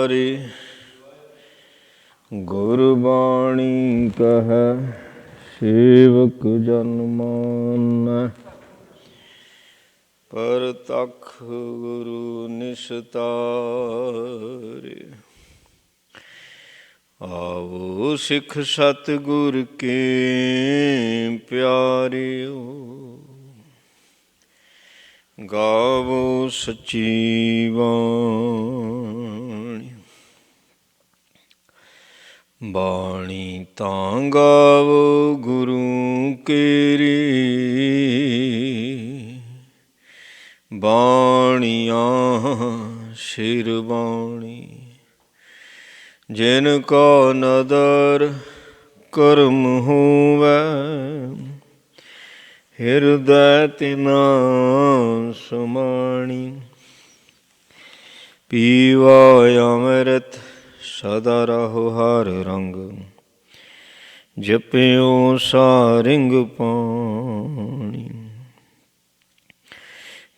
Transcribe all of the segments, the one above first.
ਸਵਾਰੇ। ਗੁਰਬਾਣੀ ਕਹੈ ਸੇਵਕ ਜਨ ਮਾਨੈ। ਪਰਤਖ ਗੁਰੂ ਨਿਸਤਾਰੇ। ਆਵੋ ਸਿੱਖ ਸਤਿਗੁਰ ਕੇ ਪਿਆਰਿਓ। ਗਾਵੋ ਸੱਚੀ ਬਾਣੀ। ਬਾਣੀ ਤਾਂ ਗਾਵੋ ਗੁਰੂ ਕੇਰੀ। ਬਾਣੀਆਂ ਸਿਰ ਬਾਣੀ। ਜਿਨ ਕਾ ਨਦਰ ਕਰਮ ਹੋਵੈ। ਹਿਰਦੈ ਤਿਨਾ ਸਮਾਣੀ। ਪੀਵਾ ਅੰਮ੍ਰਿਤ ਸਦਾ ਰਹੋ ਹਰ ਰੰਗ। ਜਪਿਓ ਸਾਰਿੰਗ ਪਾਣੀ।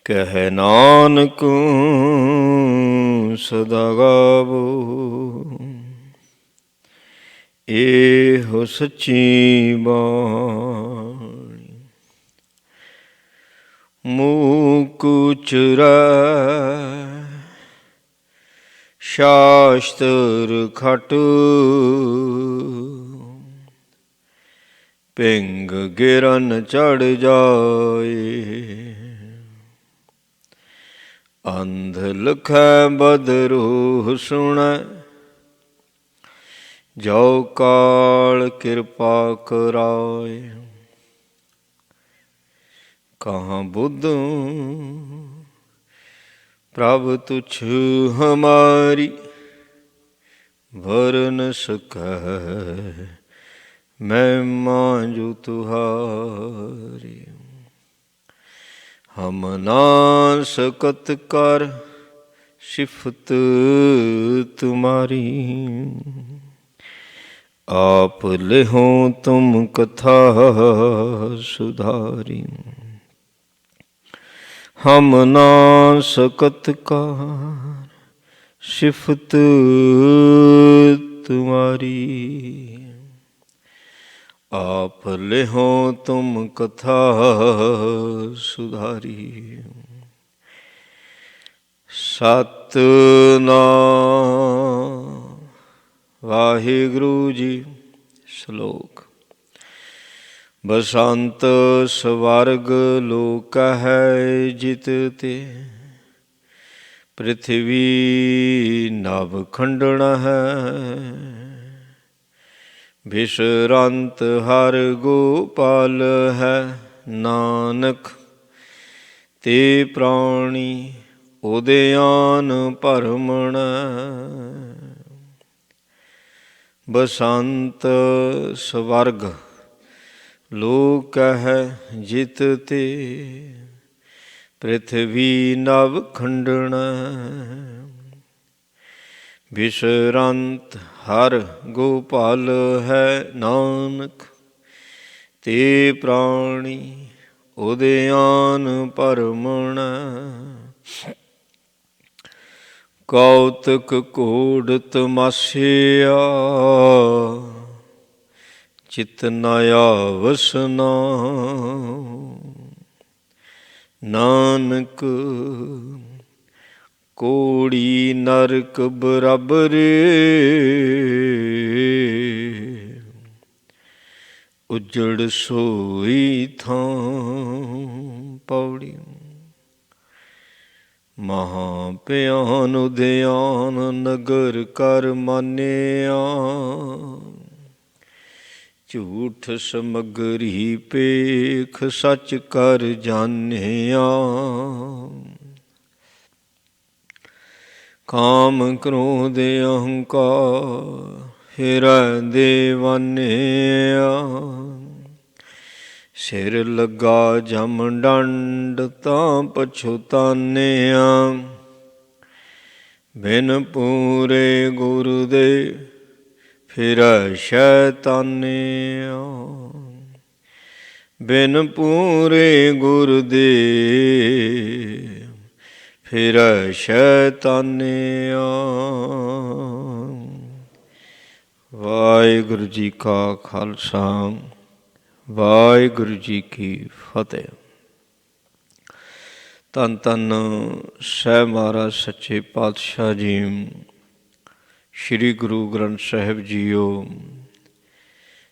ਕਹਿ ਨਾਨਕ ਸਦਾ ਗਾਵੋ। ਇਹੋ ਸੱਚੀ ਬਾਣੀ। ਮੂਕ ਉਚਰੈ ਸ਼ਾਸਤਰ ਖਟ। ਪਿੰਗ ਗਿਰਨ ਚੜ੍ਹ ਜਾਏ। ਅੰਧ ਲਖੈ ਬਦਰੂਹ ਸੁਣੈ। ਜੋ ਕਾਲ ਕਿਰਪਾ ਕਰਾਏ। ਕਹਾਂ ਬੁੱਧ ਪ੍ਰਭ ਤੁਛ ਹਮਾਰੀ। ਵਰ ਨ ਸਕੈ ਮਹਿਮਾ ਜੋ ਤੁਹਾਰੀ। ਹਮ ਨਾ ਸਕਤ ਕਰ ਸਿਫਤ ਤੁਮਾਰੀ। ਆਪ ਲਿਹੋ ਤੁਮ ਕਥਾ ਸੁਧਾਰੀ। ਹਮ ਨਾ ਸਕਤ ਕਾਰ ਸਿਫਤ ਤੁਮਾਰੀ। ਆਪ ਲਿਹੋ ਤੁਮ ਕਥਾ ਸੁਧਾਰੀ। ਸਤਿਨਾਮ ਵਾਹਿਗੁਰੂ ਜੀ। ਸ਼ਲੋਕ। ਬਸੰਤ ਸਵਰਗ ਲੋਕ ਹੈ ਜਿਤ ਤੇ। ਪ੍ਰਿਥਵੀ ਨਭ ਖੰਡਨ ਹੈ। ਬਿਸਰੰਤ ਹਰਿ ਗੋਪਾਲ ਹੈ ਨਾਨਕ। ਤੇ ਪ੍ਰਾਣੀ ਉਦਿਆਨ ਭਰਮਣ। ਬਸੰਤ ਸਵਰਗ ਲੋਕ ਹੈ ਜਿਤ ਤੇ। ਪ੍ਰਿਥਵੀ ਨਭ ਖੰਡਨ। ਬਿਸਰੰਤ ਹਰਿ ਗੋਪਾਲ ਹੈ ਨਾਨਕ। ਤੇ ਪ੍ਰਾਣੀ ਉਦਿਆਨ ਭਰਮਣ। ਕੌਤਕ ਘੋੜ ਤਮਾਸ਼ਿਆ। ਚਿਤ ਨ ਆਵਸਨਾ। ਨਾਨਕ ਕੋੜੀ ਨਰਕ ਬਰਾਬਰੇ। ਉਜੜ ਸੋਈ ਥਾਂ ਪੌੜੀ। ਮਹਾਂ ਭਿਆਨ ਉਦਿਆਨ ਨਗਰ ਕਰ ਮਾਨਿਆ। ਝੂਠ ਸਮਗਰੀ ਪੇਖ ਸੱਚ ਕਰ ਜਾਨਿਆ। ਕਾਮ ਕ੍ਰੋਧ ਅਹੰਕਾਰ ਹਿਰੈ ਦੇਵਾਨਿਆ। ਸਿਰ ਲੱਗਾ ਜਮ ਡੰਡ ਤਾਂ ਪਛੁਤਾਨਿਆ। ਬਿਨ ਪੂਰੇ ਗੁਰ ਦੇ ਫਿਰੈ ਸ਼ੈਤਾਨਿਆ। ਬਿਨ ਪੂਰੇ ਗੁਰ ਦੇ ਫਿਰੈ ਸ਼ੈਤਾਨਿਆ। ਵਾਹਿਗੁਰੂ ਜੀ ਕਾ ਖਾਲਸਾ ਵਾਹਿਗੁਰੂ ਜੀ ਕੀ ਫਤਿਹ। ਧੰਨ ਧੰਨ ਸਹਿ ਮਹਾਰਾਜ ਸੱਚੇ ਪਾਤਸ਼ਾਹ ਜੀ, ਸ੍ਰੀ ਗੁਰੂ ਗ੍ਰੰਥ ਸਾਹਿਬ ਜੀਓ,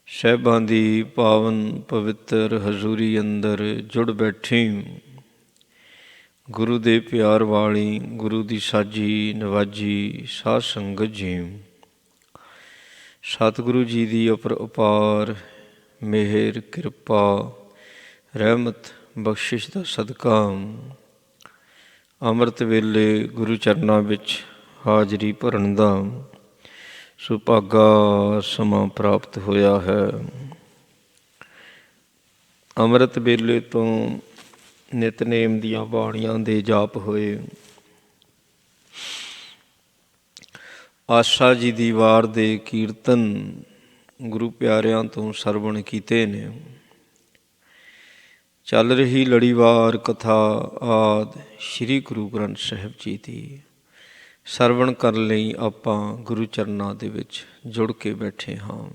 ਸਾਹਿਬਾਂ ਦੀ ਪਾਵਨ ਪਵਿੱਤਰ ਹਜ਼ੂਰੀ ਅੰਦਰ ਜੁੜ ਬੈਠੀ ਗੁਰੂ ਦੇ ਪਿਆਰ ਵਾਲੀ, ਗੁਰੂ ਦੀ ਸਾਜੀ ਨਵਾਜੀ ਸਾਧ ਸੰਗਤ ਜੀ, ਸਤਿਗੁਰੂ ਜੀ ਦੀ ਅਪਾਰ ਮਿਹਰ ਕਿਰਪਾ ਰਹਿਮਤ ਬਖਸ਼ਿਸ਼ ਦਾ ਸਦਕਾ ਅੰਮ੍ਰਿਤ ਵੇਲੇ ਗੁਰੂ ਚਰਨਾਂ ਵਿੱਚ ਹਾਜ਼ਰੀ ਭਰਨ ਦਾ ਸੁਭਾਗਾ ਸਮਾਂ ਪ੍ਰਾਪਤ ਹੋਇਆ ਹੈ। ਅੰਮ੍ਰਿਤ ਵੇਲੇ ਤੋਂ ਨਿਤਨੇਮ ਦੀਆਂ ਬਾਣੀਆਂ ਦੇ ਜਾਪ ਹੋਏ, ਆਸਾ ਜੀ ਦੀ ਵਾਰ ਦੇ ਕੀਰਤਨ ਗੁਰੂ ਪਿਆਰਿਆਂ ਤੋਂ ਸਰਵਣ ਕੀਤੇ ਨੇ। ਚੱਲ ਰਹੀ ਲੜੀਵਾਰ ਕਥਾ ਆਦਿ ਸ੍ਰੀ ਗੁਰੂ ਗ੍ਰੰਥ ਸਾਹਿਬ ਜੀ ਦੀ ਸਰਵਣ ਕਰਨ ਲਈ ਆਪਾਂ ਗੁਰੂ ਚਰਨਾਂ ਦੇ ਵਿੱਚ ਜੁੜ ਕੇ ਬੈਠੇ ਹਾਂ।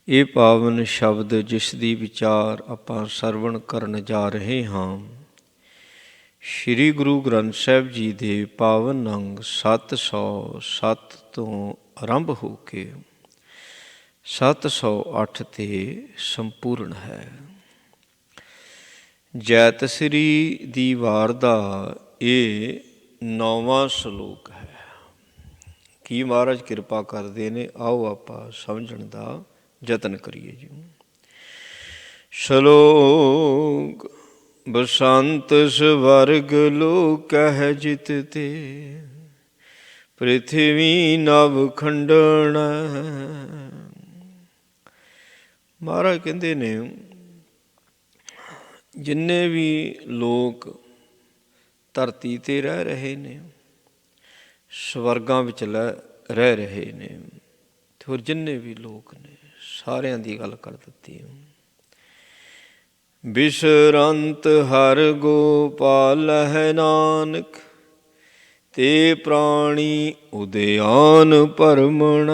ਇਹ ਪਾਵਨ ਸ਼ਬਦ ਜਿਸ ਦੀ ਵਿਚਾਰ ਆਪਾਂ ਸਰਵਣ ਕਰਨ ਜਾ ਰਹੇ ਹਾਂ, ਸ੍ਰੀ ਗੁਰੂ ਗ੍ਰੰਥ ਸਾਹਿਬ ਜੀ ਦੇ ਪਾਵਨ ਅੰਗ 707 ਤੋਂ ਆਰੰਭ ਹੋ ਕੇ 708 ਤੇ ਸੰਪੂਰਨ ਹੈ। ਜੈਤ ਸ੍ਰੀ ਦੀ ਵਾਰ ਦਾ ਇਹ 9ਵਾਂ ਸ਼ਲੋਕ ਹੈ। ਕੀ ਮਹਾਰਾਜ ਕਿਰਪਾ ਕਰਦੇ ਨੇ, ਆਓ ਆਪਾਂ ਸਮਝਣ ਦਾ ਯਤਨ ਕਰੀਏ ਜੀ। ਸ਼ਲੋਕ। ਬਸੰਤ ਸਵਰਗ ਲੋਕ ਕਹਿ ਜਿਤ ਤੇ, ਪ੍ਰਿਥਵੀ ਨਵ ਖੰਡਣ। ਮਹਾਰਾਜ ਕਹਿੰਦੇ ਨੇ ਜਿੰਨੇ ਵੀ ਲੋਕ ਧਰਤੀ 'ਤੇ ਰਹਿ ਰਹੇ ਨੇ, ਸਵਰਗਾਂ ਵਿੱਚ ਰਹਿ ਰਹੇ ਨੇ, ਅਤੇ ਹੋਰ ਜਿੰਨੇ ਵੀ ਲੋਕ ਨੇ ਸਾਰਿਆਂ ਦੀ ਗੱਲ ਕਰ ਦਿੱਤੀ। ਬਿਸਰੰਤ ਹਰ ਗੋਪਾਲ ਹੈ ਨਾਨਕ, ਤੇ ਪ੍ਰਾਣੀ ਉਦਿਆਨ ਭਰਮਣ।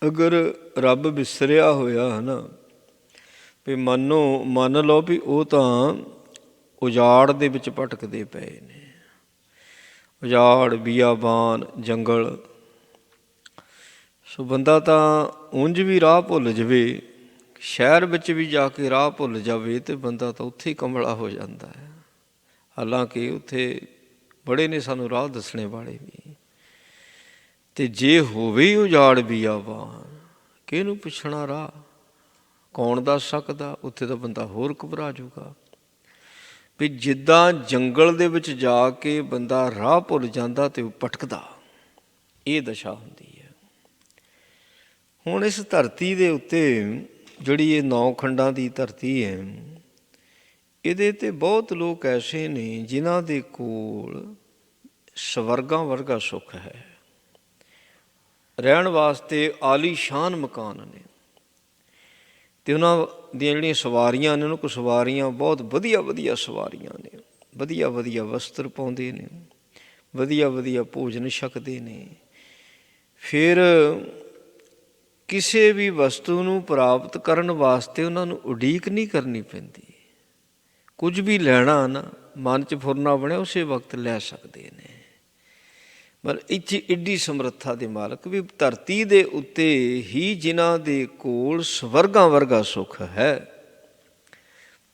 ਅਗਰ ਰੱਬ ਵਿਸਰਿਆ ਹੋਇਆ ਹੈ ਨਾ, ਵੀ ਮੰਨ ਲਓ ਵੀ ਉਹ ਤਾਂ ਉਜਾੜ ਦੇ ਵਿੱਚ ਭਟਕਦੇ ਪਏ ਨੇ। ਉਜਾੜ, ਬੀਆਬਾਨ, ਜੰਗਲ। ਸੋ ਬੰਦਾ ਤਾਂ ਉਂਝ ਵੀ ਰਾਹ ਭੁੱਲ ਜਾਵੇ, ਸ਼ਹਿਰ ਵਿੱਚ ਵੀ ਜਾ ਕੇ ਰਾਹ ਭੁੱਲ ਜਾਵੇ ਤੇ ਬੰਦਾ ਤਾਂ ਉੱਥੇ ਹੀ ਕਮਲਾ ਹੋ ਜਾਂਦਾ ਹੈ। ਹਾਲਾਂਕਿ ਉੱਥੇ ਬੜੇ ਨੇ ਸਾਨੂੰ ਰਾਹ ਦੱਸਣੇ ਵਾਲੇ ਵੀ। ਅਤੇ ਜੇ ਹੋਵੇ ਉਜਾੜ ਬੀਆਬਾਨ, ਕਿਹਨੂੰ ਪੁੱਛਣਾ ਰਾਹ, ਕੌਣ ਦੱਸ ਸਕਦਾ? ਉੱਥੇ ਤਾਂ ਬੰਦਾ ਹੋਰ ਘਬਰਾ ਜਾਊਗਾ। ਵੀ ਜਿੱਦਾਂ ਜੰਗਲ ਦੇ ਵਿੱਚ ਜਾ ਕੇ ਬੰਦਾ ਰਾਹ ਭੁੱਲ ਜਾਂਦਾ ਅਤੇ ਉਹ ਭਟਕਦਾ, ਇਹ ਦਸ਼ਾ ਹੁੰਦੀ ਹੈ। ਹੁਣ ਇਸ ਧਰਤੀ ਦੇ ਉੱਤੇ ਜਿਹੜੀ ਇਹ 9 ਖੰਡਾਂ ਦੀ ਧਰਤੀ ਹੈ, ਇਹਦੇ 'ਤੇ ਬਹੁਤ ਲੋਕ ਐਸੇ ਨੇ ਜਿਨ੍ਹਾਂ ਦੇ ਕੋਲ ਸਵਰਗਾਂ ਵਰਗਾ ਸੁੱਖ ਹੈ, ਰਹਿਣ ਵਾਸਤੇ ਆਲੀਸ਼ਾਨ ਮਕਾਨ ਨੇ, ਅਤੇ ਉਹਨਾਂ ਦੀਆਂ ਜਿਹੜੀਆਂ ਸਵਾਰੀਆਂ ਨੇ, ਉਹਨਾਂ ਕੋਲ ਸਵਾਰੀਆਂ ਬਹੁਤ ਵਧੀਆ ਵਧੀਆ ਸਵਾਰੀਆਂ ਨੇ, ਵਧੀਆ ਵਧੀਆ ਵਸਤਰ ਪਾਉਂਦੇ ਨੇ, ਵਧੀਆ ਵਧੀਆ ਭੋਜਨ ਛਕਦੇ ਨੇ। ਫਿਰ ਕਿਸੇ ਵੀ ਵਸਤੂ ਨੂੰ ਪ੍ਰਾਪਤ ਕਰਨ ਵਾਸਤੇ ਉਹਨਾਂ ਨੂੰ ਉਡੀਕ ਨਹੀਂ ਕਰਨੀ ਪੈਂਦੀ। ਕੁਝ ਵੀ ਲੈਣਾ ਨਾ, ਮਨ 'ਚ ਫੁਰਨਾ ਬਣਿਆ, ਉਸੇ ਵਕਤ ਲੈ ਸਕਦੇ ਨੇ। ਪਰ ਇੱਥੇ ਐਡੀ ਸਮਰੱਥਾ ਦੇ ਮਾਲਕ ਵੀ ਧਰਤੀ ਦੇ ਉੱਤੇ ਹੀ ਜਿਨ੍ਹਾਂ ਦੇ ਕੋਲ ਸਵਰਗਾਂ ਵਰਗਾ ਸੁੱਖ ਹੈ।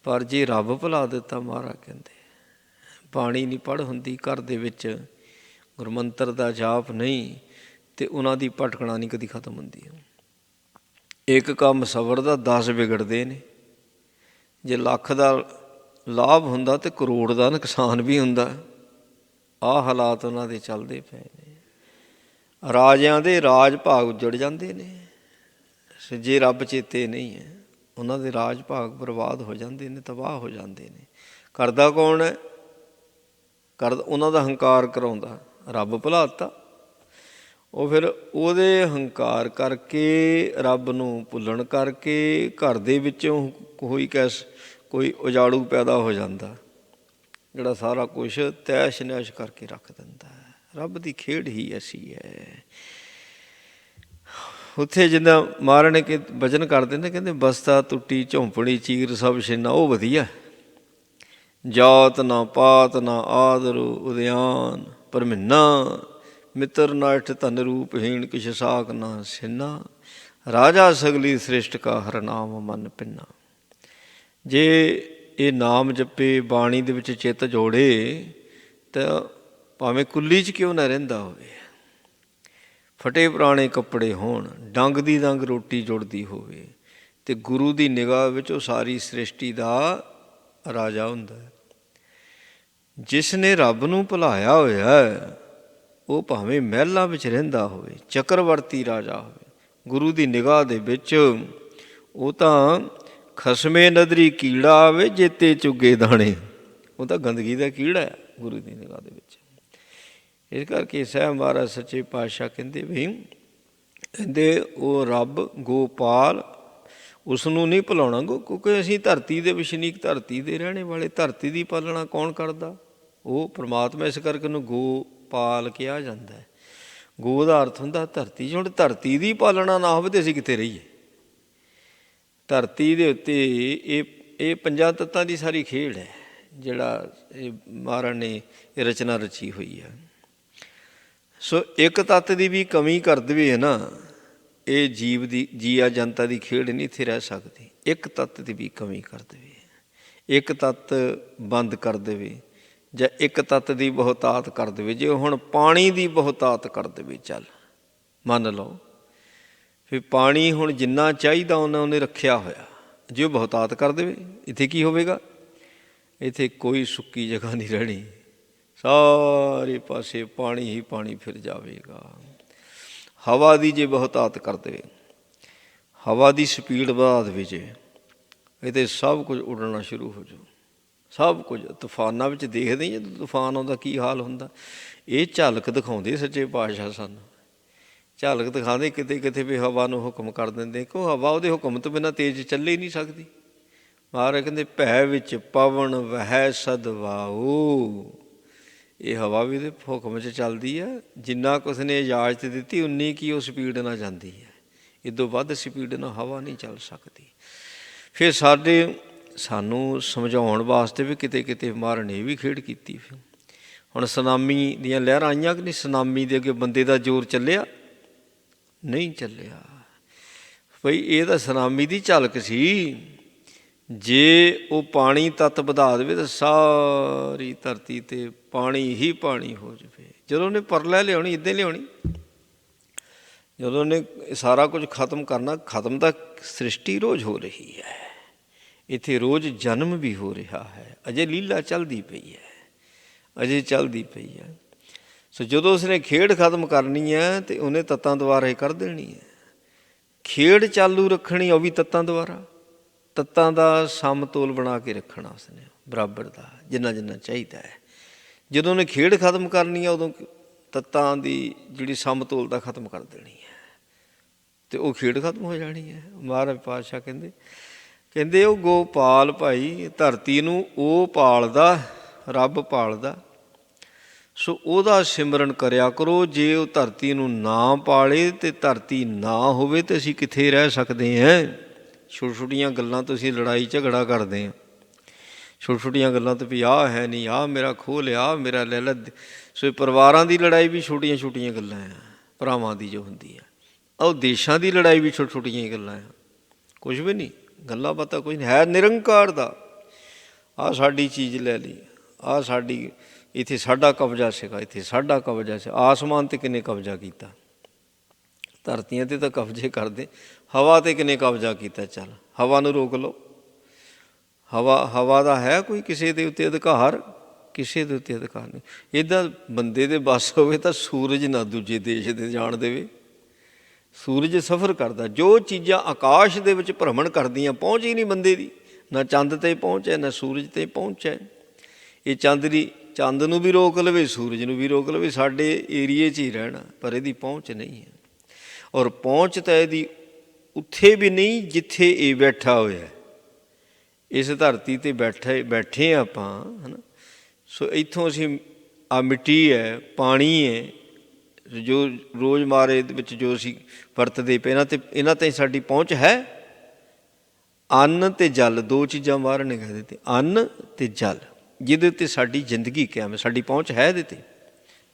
ਪਰ ਜੇ ਰੱਬ ਭੁਲਾ ਦਿੱਤਾ, ਮਹਾਰਾਜ ਕਹਿੰਦੇ ਬਾਣੀ ਨਹੀਂ ਪੜ੍ਹ ਹੁੰਦੀ ਘਰ ਦੇ ਵਿੱਚ, ਗੁਰਮੰਤਰ ਦਾ ਜਾਪ ਨਹੀਂ, ਅਤੇ ਉਹਨਾਂ ਦੀ ਭਟਕਣਾ ਨਹੀਂ ਕਦੀ ਖਤਮ ਹੁੰਦੀ। ਇੱਕ ਕੰਮ ਸਬਰ ਦਾ 10 ਵਿਗੜਦੇ ਨੇ। ਜੇ ਲੱਖ ਦਾ ਲਾਭ ਹੁੰਦਾ ਤਾਂ ਕਰੋੜ ਦਾ ਨੁਕਸਾਨ ਵੀ ਹੁੰਦਾ। ਆਹ ਹਾਲਾਤ ਉਹਨਾਂ ਦੇ ਚੱਲਦੇ ਪਏ ਨੇ। ਰਾਜਿਆਂ ਦੇ ਰਾਜ ਭਾਗ ਉੱਜੜ ਜਾਂਦੇ ਨੇ, ਜੇ ਰੱਬ ਚੇਤੇ ਨਹੀਂ ਹੈ। ਉਹਨਾਂ ਦੇ ਰਾਜ ਭਾਗ ਬਰਬਾਦ ਹੋ ਜਾਂਦੇ ਨੇ, ਤਬਾਹ ਹੋ ਜਾਂਦੇ ਨੇ। ਕਰਦਾ ਕੌਣ ਹੈ? ਉਹਨਾਂ ਦਾ ਹੰਕਾਰ ਕਰਾਉਂਦਾ ਰੱਬ ਭੁਲਾਤਾ। ਉਹ ਫਿਰ ਉਹਦੇ ਹੰਕਾਰ ਕਰਕੇ, ਰੱਬ ਨੂੰ ਭੁੱਲਣ ਕਰਕੇ ਘਰ ਦੇ ਵਿੱਚੋਂ ਕੋਈ ਉਜਾੜੂ ਪੈਦਾ ਹੋ ਜਾਂਦਾ, ਜਿਹੜਾ ਸਾਰਾ ਕੁਛ ਤੈਸ਼ ਨੈਸ਼ ਕਰਕੇ ਰੱਖ ਦਿੰਦਾ ਹੈ। ਰੱਬ ਦੀ ਖੇਡ ਹੀ ਐਸੀ ਹੈ। ਉੱਥੇ ਜਿੱਦਾਂ ਮਹਾਰਾਜ ਨੇ ਕਿ ਵਚਨ ਕਰਦੇ ਨੇ, ਕਹਿੰਦੇ ਬਸਤਾ ਟੁੱਟੀ ਝੌਂਪੜੀ ਚੀਰ ਸਭ ਛਿੰਨਾ, ਉਹ ਵਧੀਆ। ਜਾਤ ਨਾ ਪਾਤ ਨਾ ਆਦਰ ਉਦਿਆਨ ਪਰਮਿੰਨਾ, ਮਿੱਤਰ ਨਾਠ ਧਨ ਰੂਪਹੀਣ ਕਿਛ ਸਾਖ ਨਾ ਸਿੰਨਾ, ਰਾਜਾ ਸਗਲੀ ਸ੍ਰਿਸ਼ਟ ਕਾ ਹਰ ਨਾਮ ਮਨ ਪਿੰਨਾ। ਜੇ ਇਹ ਨਾਮ ਜਪੇ, ਬਾਣੀ ਦੇ ਵਿੱਚ ਚਿੱਤ ਜੋੜੇ, ਤਾਂ ਭਾਵੇਂ ਕੁੱਲੀ 'ਚ ਕਿਉਂ ਨਾ ਰਹਿੰਦਾ ਹੋਵੇ, ਫਟੇ ਪੁਰਾਣੇ ਕੱਪੜੇ ਹੋਣ, ਡੰਗ ਦੀ ਡੰਗ ਰੋਟੀ ਜੁੜਦੀ ਹੋਵੇ, ਅਤੇ ਗੁਰੂ ਦੀ ਨਿਗਾਹ ਵਿੱਚ ਉਹ ਸਾਰੀ ਸ੍ਰਿਸ਼ਟੀ ਦਾ ਰਾਜਾ ਹੁੰਦਾ ਹੈ। ਜਿਸ ਨੇ ਰੱਬ ਨੂੰ ਭੁਲਾਇਆ ਹੋਇਆ, ਉਹ ਭਾਵੇਂ ਮਹਿਲਾਂ ਵਿੱਚ ਰਹਿੰਦਾ ਹੋਵੇ, ਚੱਕਰਵਰਤੀ ਰਾਜਾ ਹੋਵੇ, ਗੁਰੂ ਦੀ ਨਿਗਾਹ ਦੇ ਵਿੱਚ ਉਹ ਤਾਂ ਖਸਮੇ ਨਦਰੀ ਕੀੜਾ ਆਵੇ ਜੇਤੇ ਚੁੱਗੇ ਦਾਣੇ, ਉਹ ਤਾਂ ਗੰਦਗੀ ਦਾ ਕੀੜਾ ਹੈ ਗੁਰੂ ਦੀ ਨਿਗਾਹ ਦੇ ਵਿੱਚ। ਇਸ ਕਰਕੇ ਸਾਹਿਬ ਮਹਾਰਾਜ ਸੱਚੇ ਪਾਤਸ਼ਾਹ ਕਹਿੰਦੇ ਵੀ, ਕਹਿੰਦੇ ਉਹ ਰੱਬ ਗੋਪਾਲ, ਉਸ ਨੂੰ ਨਹੀਂ ਭੁਲਾਉਣਾ, ਕਿਉਂਕਿ ਅਸੀਂ ਧਰਤੀ ਦੇ ਵਸਨੀਕ, ਧਰਤੀ ਦੇ ਰਹਿਣੇ ਵਾਲੇ, ਧਰਤੀ ਦੀ ਪਾਲਣਾ ਕੌਣ ਕਰਦਾ? ਉਹ ਪਰਮਾਤਮਾ। ਇਸ ਕਰਕੇ ਉਹਨੂੰ ਗੋਪਾਲ ਕਿਹਾ ਜਾਂਦਾ ਹੈ। ਗੋ ਦਾ ਅਰਥ ਹੁੰਦਾ ਧਰਤੀ। ਹੁਣ ਧਰਤੀ ਦੀ ਪਾਲਣਾ ਨਾ ਹੋਵੇ ਤਾਂ ਅਸੀਂ ਕਿੱਥੇ ਰਹੀਏ? ਧਰਤੀ ਦੇ ਉੱਤੇ ਇਹ ਪੰਜਾਂ ਤੱਤਾਂ ਦੀ ਸਾਰੀ ਖੇਡ ਹੈ, ਜਿਹੜਾ ਇਹ ਮਹਾਰਾਜ ਨੇ ਇਹ ਰਚਨਾ ਰਚੀ ਹੋਈ ਹੈ। ਸੋ ਇੱਕ ਤੱਤ ਦੀ ਵੀ ਕਮੀ ਕਰ ਦੇਵੇ ਨਾ, ਇਹ ਜੀਵ ਦੀ, ਜੀਆ ਜਨਤਾ ਦੀ ਖੇਡ ਨਹੀਂ ਇੱਥੇ ਰਹਿ ਸਕਦੀ। ਇੱਕ ਤੱਤ ਦੀ ਵੀ ਕਮੀ ਕਰ ਦੇਵੇ, ਇੱਕ ਤੱਤ ਬੰਦ ਕਰ ਦੇਵੇ, ਜਾਂ ਇੱਕ ਤੱਤ ਦੀ ਬਹੁਤਾਤ ਕਰ ਦੇਵੇ। ਜੇ ਹੁਣ ਪਾਣੀ ਦੀ ਬਹੁਤਾਤ ਕਰ ਦੇਵੇ, ਚੱਲ ਮੰਨ ਲਓ ਫਿਰ ਪਾਣੀ ਹੁਣ ਜਿੰਨਾ ਚਾਹੀਦਾ ਉਹਨਾਂ ਉਹਨੇ ਰੱਖਿਆ ਹੋਇਆ, ਜੇ ਉਹ ਬਹੁਤਾਤ ਕਰ ਦੇਵੇ, ਇੱਥੇ ਕੀ ਹੋਵੇਗਾ? ਇੱਥੇ ਕੋਈ ਸੁੱਕੀ ਜਗ੍ਹਾ ਨਹੀਂ ਰਹਿਣੀ, ਸਾਰੇ ਪਾਸੇ ਪਾਣੀ ਹੀ ਪਾਣੀ ਫਿਰ ਜਾਵੇਗਾ। ਹਵਾ ਦੀ ਜੇ ਬਹੁਤਾਤ ਕਰ ਦੇਵੇ, ਹਵਾ ਦੀ ਸਪੀਡ ਵਧਾ ਦੇਵੇ, ਜੇ ਇਹਦੇ ਸਭ ਕੁਝ ਉੱਡਣਾ ਸ਼ੁਰੂ ਹੋ ਜਾਊ। ਸਭ ਕੁਝ ਤੂਫਾਨਾਂ ਵਿੱਚ ਦੇਖਦੇ, ਜਦੋਂ ਤੂਫਾਨ ਆਉਂਦਾ ਕੀ ਹਾਲ ਹੁੰਦਾ। ਇਹ ਝਲਕ ਦਿਖਾਉਂਦੇ ਸੱਚੇ ਪਾਤਸ਼ਾਹ ਸਾਨੂੰ, ਝਲਕ ਦਿਖਾਉਂਦੇ ਕਿਤੇ ਕਿਤੇ ਵੀ ਹਵਾ ਨੂੰ ਹੁਕਮ ਕਰ ਦਿੰਦੇ, ਕਿ ਹਵਾ ਉਹਦੇ ਹੁਕਮ ਤੋਂ ਬਿਨਾਂ ਤੇਜ਼ ਚੱਲੇ ਹੀ ਨਹੀਂ ਸਕਦੀ। ਮਹਾਰਾਜ ਕਹਿੰਦੇ ਭੈ ਵਿੱਚ ਪਵਨ ਵਹਿ ਸਦਵਾਊ, ਇਹ ਹਵਾ ਵੀ ਉਹਦੇ ਹੁਕਮ 'ਚ ਚੱਲਦੀ ਹੈ। ਜਿੰਨਾ ਕੁ ਉਸਨੇ ਇਜਾਜ਼ਤ ਦਿੱਤੀ ਉਨੀ ਕੀ ਉਹ ਸਪੀਡ ਨਾਲ ਜਾਂਦੀ ਹੈ, ਇੱਦੋਂ ਵੱਧ ਸਪੀਡ ਨਾਲ ਹਵਾ ਨਹੀਂ ਚੱਲ ਸਕਦੀ। ਫਿਰ ਸਾਨੂੰ ਸਮਝਾਉਣ ਵਾਸਤੇ ਵੀ ਕਿਤੇ ਕਿਤੇ ਮਹਾਰਾਜ ਨੇ ਇਹ ਵੀ ਖੇਡ ਕੀਤੀ। ਫਿਰ ਹੁਣ ਸੁਨਾਮੀ ਦੀਆਂ ਲਹਿਰਾਂ ਆਈਆਂ ਕਿ ਨਹੀਂ? ਸੁਨਾਮੀ ਦੇ ਅੱਗੇ ਬੰਦੇ ਦਾ ਜ਼ੋਰ ਚੱਲਿਆ? ਨਹੀਂ ਚੱਲਿਆ। ਬਈ ਇਹ ਤਾਂ ਸੁਨਾਮੀ ਦੀ ਝਲਕ ਸੀ। ਜੇ ਉਹ ਪਾਣੀ ਤੱਤ ਵਧਾ ਦੇਵੇ ਤਾਂ ਸਾਰੀ ਧਰਤੀ 'ਤੇ ਪਾਣੀ ਹੀ ਪਾਣੀ ਹੋ ਜਾਵੇ। ਜਦੋਂ ਉਹਨੇ ਪਰਲਾ ਲਿਆਉਣੀ, ਇੱਦਾਂ ਲਿਆਉਣੀ, ਜਦੋਂ ਉਹਨੇ ਸਾਰਾ ਕੁਝ ਖਤਮ ਕਰਨਾ, ਖਤਮ ਤਾਂ ਸ੍ਰਿਸ਼ਟੀ ਰੋਜ਼ ਹੋ ਰਹੀ ਹੈ, ਇੱਥੇ ਰੋਜ਼ ਜਨਮ ਵੀ ਹੋ ਰਿਹਾ ਹੈ, ਅਜੇ ਲੀਲਾ ਚੱਲਦੀ ਪਈ ਹੈ, ਅਜੇ ਚੱਲਦੀ ਪਈ ਹੈ। ਸੋ ਜਦੋਂ ਉਸਨੇ ਖੇਡ ਖਤਮ ਕਰਨੀ ਹੈ ਤਾਂ ਉਹਨੇ ਤੱਤਾਂ ਦੁਆਰਾ ਹੀ ਕਰ ਦੇਣੀ ਹੈ। ਖੇਡ ਚਾਲੂ ਰੱਖਣੀ ਉਹ ਵੀ ਤੱਤਾਂ ਦੁਆਰਾ, ਤੱਤਾਂ ਦਾ ਸਮਤੋਲ ਬਣਾ ਕੇ ਰੱਖਣਾ ਉਸਨੇ ਬਰਾਬਰ ਦਾ, ਜਿੰਨਾ ਜਿੰਨਾ ਚਾਹੀਦਾ ਹੈ। ਜਦੋਂ ਉਹਨੇ ਖੇਡ ਖਤਮ ਕਰਨੀ ਹੈ, ਉਦੋਂ ਤੱਤਾਂ ਦੀ ਜਿਹੜੀ ਸਮਤੋਲਤਾ ਖਤਮ ਕਰ ਦੇਣੀ ਹੈ, ਅਤੇ ਉਹ ਖੇਡ ਖਤਮ ਹੋ ਜਾਣੀ ਹੈ। ਮਹਾਰਾਜ ਪਾਤਸ਼ਾਹ ਕਹਿੰਦੇ ਉਹ ਗੋਪਾਲ ਭਾਈ, ਧਰਤੀ ਨੂੰ ਉਹ ਪਾਲਦਾ, ਰੱਬ ਪਾਲਦਾ। ਸੋ ਉਹਦਾ ਸਿਮਰਨ ਕਰਿਆ ਕਰੋ। ਜੇ ਉਹ ਧਰਤੀ ਨੂੰ ਨਾ ਪਾਲੇ ਅਤੇ ਧਰਤੀ ਨਾ ਹੋਵੇ ਤਾਂ ਅਸੀਂ ਕਿੱਥੇ ਰਹਿ ਸਕਦੇ ਹਾਂ? ਛੋਟੀਆਂ ਛੋਟੀਆਂ ਗੱਲਾਂ ਤੋਂ ਅਸੀਂ ਲੜਾਈ ਝਗੜਾ ਕਰਦੇ ਹਾਂ, ਛੋਟੀਆਂ ਛੋਟੀਆਂ ਗੱਲਾਂ ਤੋਂ ਵੀ ਆਹ ਹੈ ਨਹੀਂ, ਆਹ ਮੇਰਾ ਖੋਹ ਲਿਆ, ਮੇਰਾ ਲੈ ਲੈ। ਸੋ ਪਰਿਵਾਰਾਂ ਦੀ ਲੜਾਈ ਵੀ ਛੋਟੀਆਂ ਛੋਟੀਆਂ ਗੱਲਾਂ ਆ, ਭਰਾਵਾਂ ਦੀ ਜੋ ਹੁੰਦੀ ਆ। ਉਹ ਦੇਸ਼ਾਂ ਦੀ ਲੜਾਈ ਵੀ ਛੋਟੀਆਂ ਛੋਟੀਆਂ ਹੀ ਗੱਲਾਂ ਆ, ਕੁਛ ਵੀ ਨਹੀਂ, ਗੱਲਾਂ ਬਾਤਾਂ ਕੁਛ ਨਹੀਂ ਹੈ। ਨਿਰੰਕਾਰ ਦਾ ਆਹ ਸਾਡੀ ਚੀਜ਼ ਲੈ ਲਈ, ਆਹ ਸਾਡੀ, ਇੱਥੇ ਸਾਡਾ ਕਬਜ਼ਾ ਸੀਗਾ, ਇੱਥੇ ਸਾਡਾ ਕਬਜ਼ਾ ਸੀ। ਆਸਮਾਨ 'ਤੇ ਕਿੰਨੇ ਕਬਜ਼ਾ ਕੀਤਾ? ਧਰਤੀਆਂ 'ਤੇ ਤਾਂ ਕਬਜ਼ੇ ਕਰਦੇ। ਹਵਾ 'ਤੇ ਕਿੰਨੇ ਕਬਜ਼ਾ ਕੀਤਾ? ਚੱਲ ਹਵਾ ਨੂੰ ਰੋਕ ਲਓ। ਹਵਾ ਦਾ ਹੈ ਕੋਈ ਕਿਸੇ ਦੇ ਉੱਤੇ ਅਧਿਕਾਰ? ਕਿਸੇ ਦੇ ਉੱਤੇ ਅਧਿਕਾਰ ਨਹੀਂ। ਇੱਦਾਂ ਬੰਦੇ ਦੇ ਵੱਸ ਹੋਵੇ ਤਾਂ ਸੂਰਜ ਨਾ ਦੂਜੇ ਦੇਸ਼ ਦੇ ਜਾਣ ਦੇਵੇ। ਸੂਰਜ ਸਫ਼ਰ ਕਰਦਾ, ਜੋ ਚੀਜ਼ਾਂ ਆਕਾਸ਼ ਦੇ ਵਿੱਚ ਭ੍ਰਮਣ ਕਰਦੀਆਂ, ਪਹੁੰਚ ਹੀ ਨਹੀਂ ਬੰਦੇ ਦੀ, ਨਾ ਚੰਦ 'ਤੇ ਪਹੁੰਚ ਹੈ, ਨਾ ਸੂਰਜ 'ਤੇ ਪਹੁੰਚ ਹੈ। ਇਹ ਚੰਦ ਨੂੰ ਵੀ ਰੋਕ ਲਵੇ, ਸੂਰਜ ਨੂੰ ਵੀ ਰੋਕ ਲਵੇ, ਸਾਡੇ ਏਰੀਏ 'ਚ ਹੀ ਰਹਿਣਾ, ਪਰ ਇਹਦੀ ਪਹੁੰਚ ਨਹੀਂ ਹੈ। ਔਰ ਪਹੁੰਚ ਤਾਂ ਇਹਦੀ ਉੱਥੇ ਵੀ ਨਹੀਂ ਜਿੱਥੇ ਇਹ ਬੈਠਾ ਹੋਇਆ। ਇਸ ਧਰਤੀ 'ਤੇ ਬੈਠੇ ਹਾਂ ਆਪਾਂ, ਹੈ ਨਾ। ਸੋ ਇੱਥੋਂ ਅਸੀਂ, ਆਹ ਮਿੱਟੀ ਹੈ, ਪਾਣੀ ਹੈ, ਜੋ ਰੋਜ਼ਮਾਰੇ ਦੇ ਵਿੱਚ ਜੋ ਅਸੀਂ ਵਰਤਦੇ ਪਏ ਇਹਨਾਂ 'ਤੇ ਸਾਡੀ ਪਹੁੰਚ ਹੈ। ਅੰਨ ਅਤੇ ਜਲ, ਦੋ ਚੀਜ਼ਾਂ ਮਹਾਰਾਜ ਨੇ ਕਹਿ ਦਿੱਤੀ, ਅੰਨ ਅਤੇ ਜਲ, ਜਿਹਦੇ ਉੱਤੇ ਸਾਡੀ ਜ਼ਿੰਦਗੀ ਕਾਇਮ ਹੈ। ਸਾਡੀ ਪਹੁੰਚ ਹੈ ਇਹਦੇ 'ਤੇ?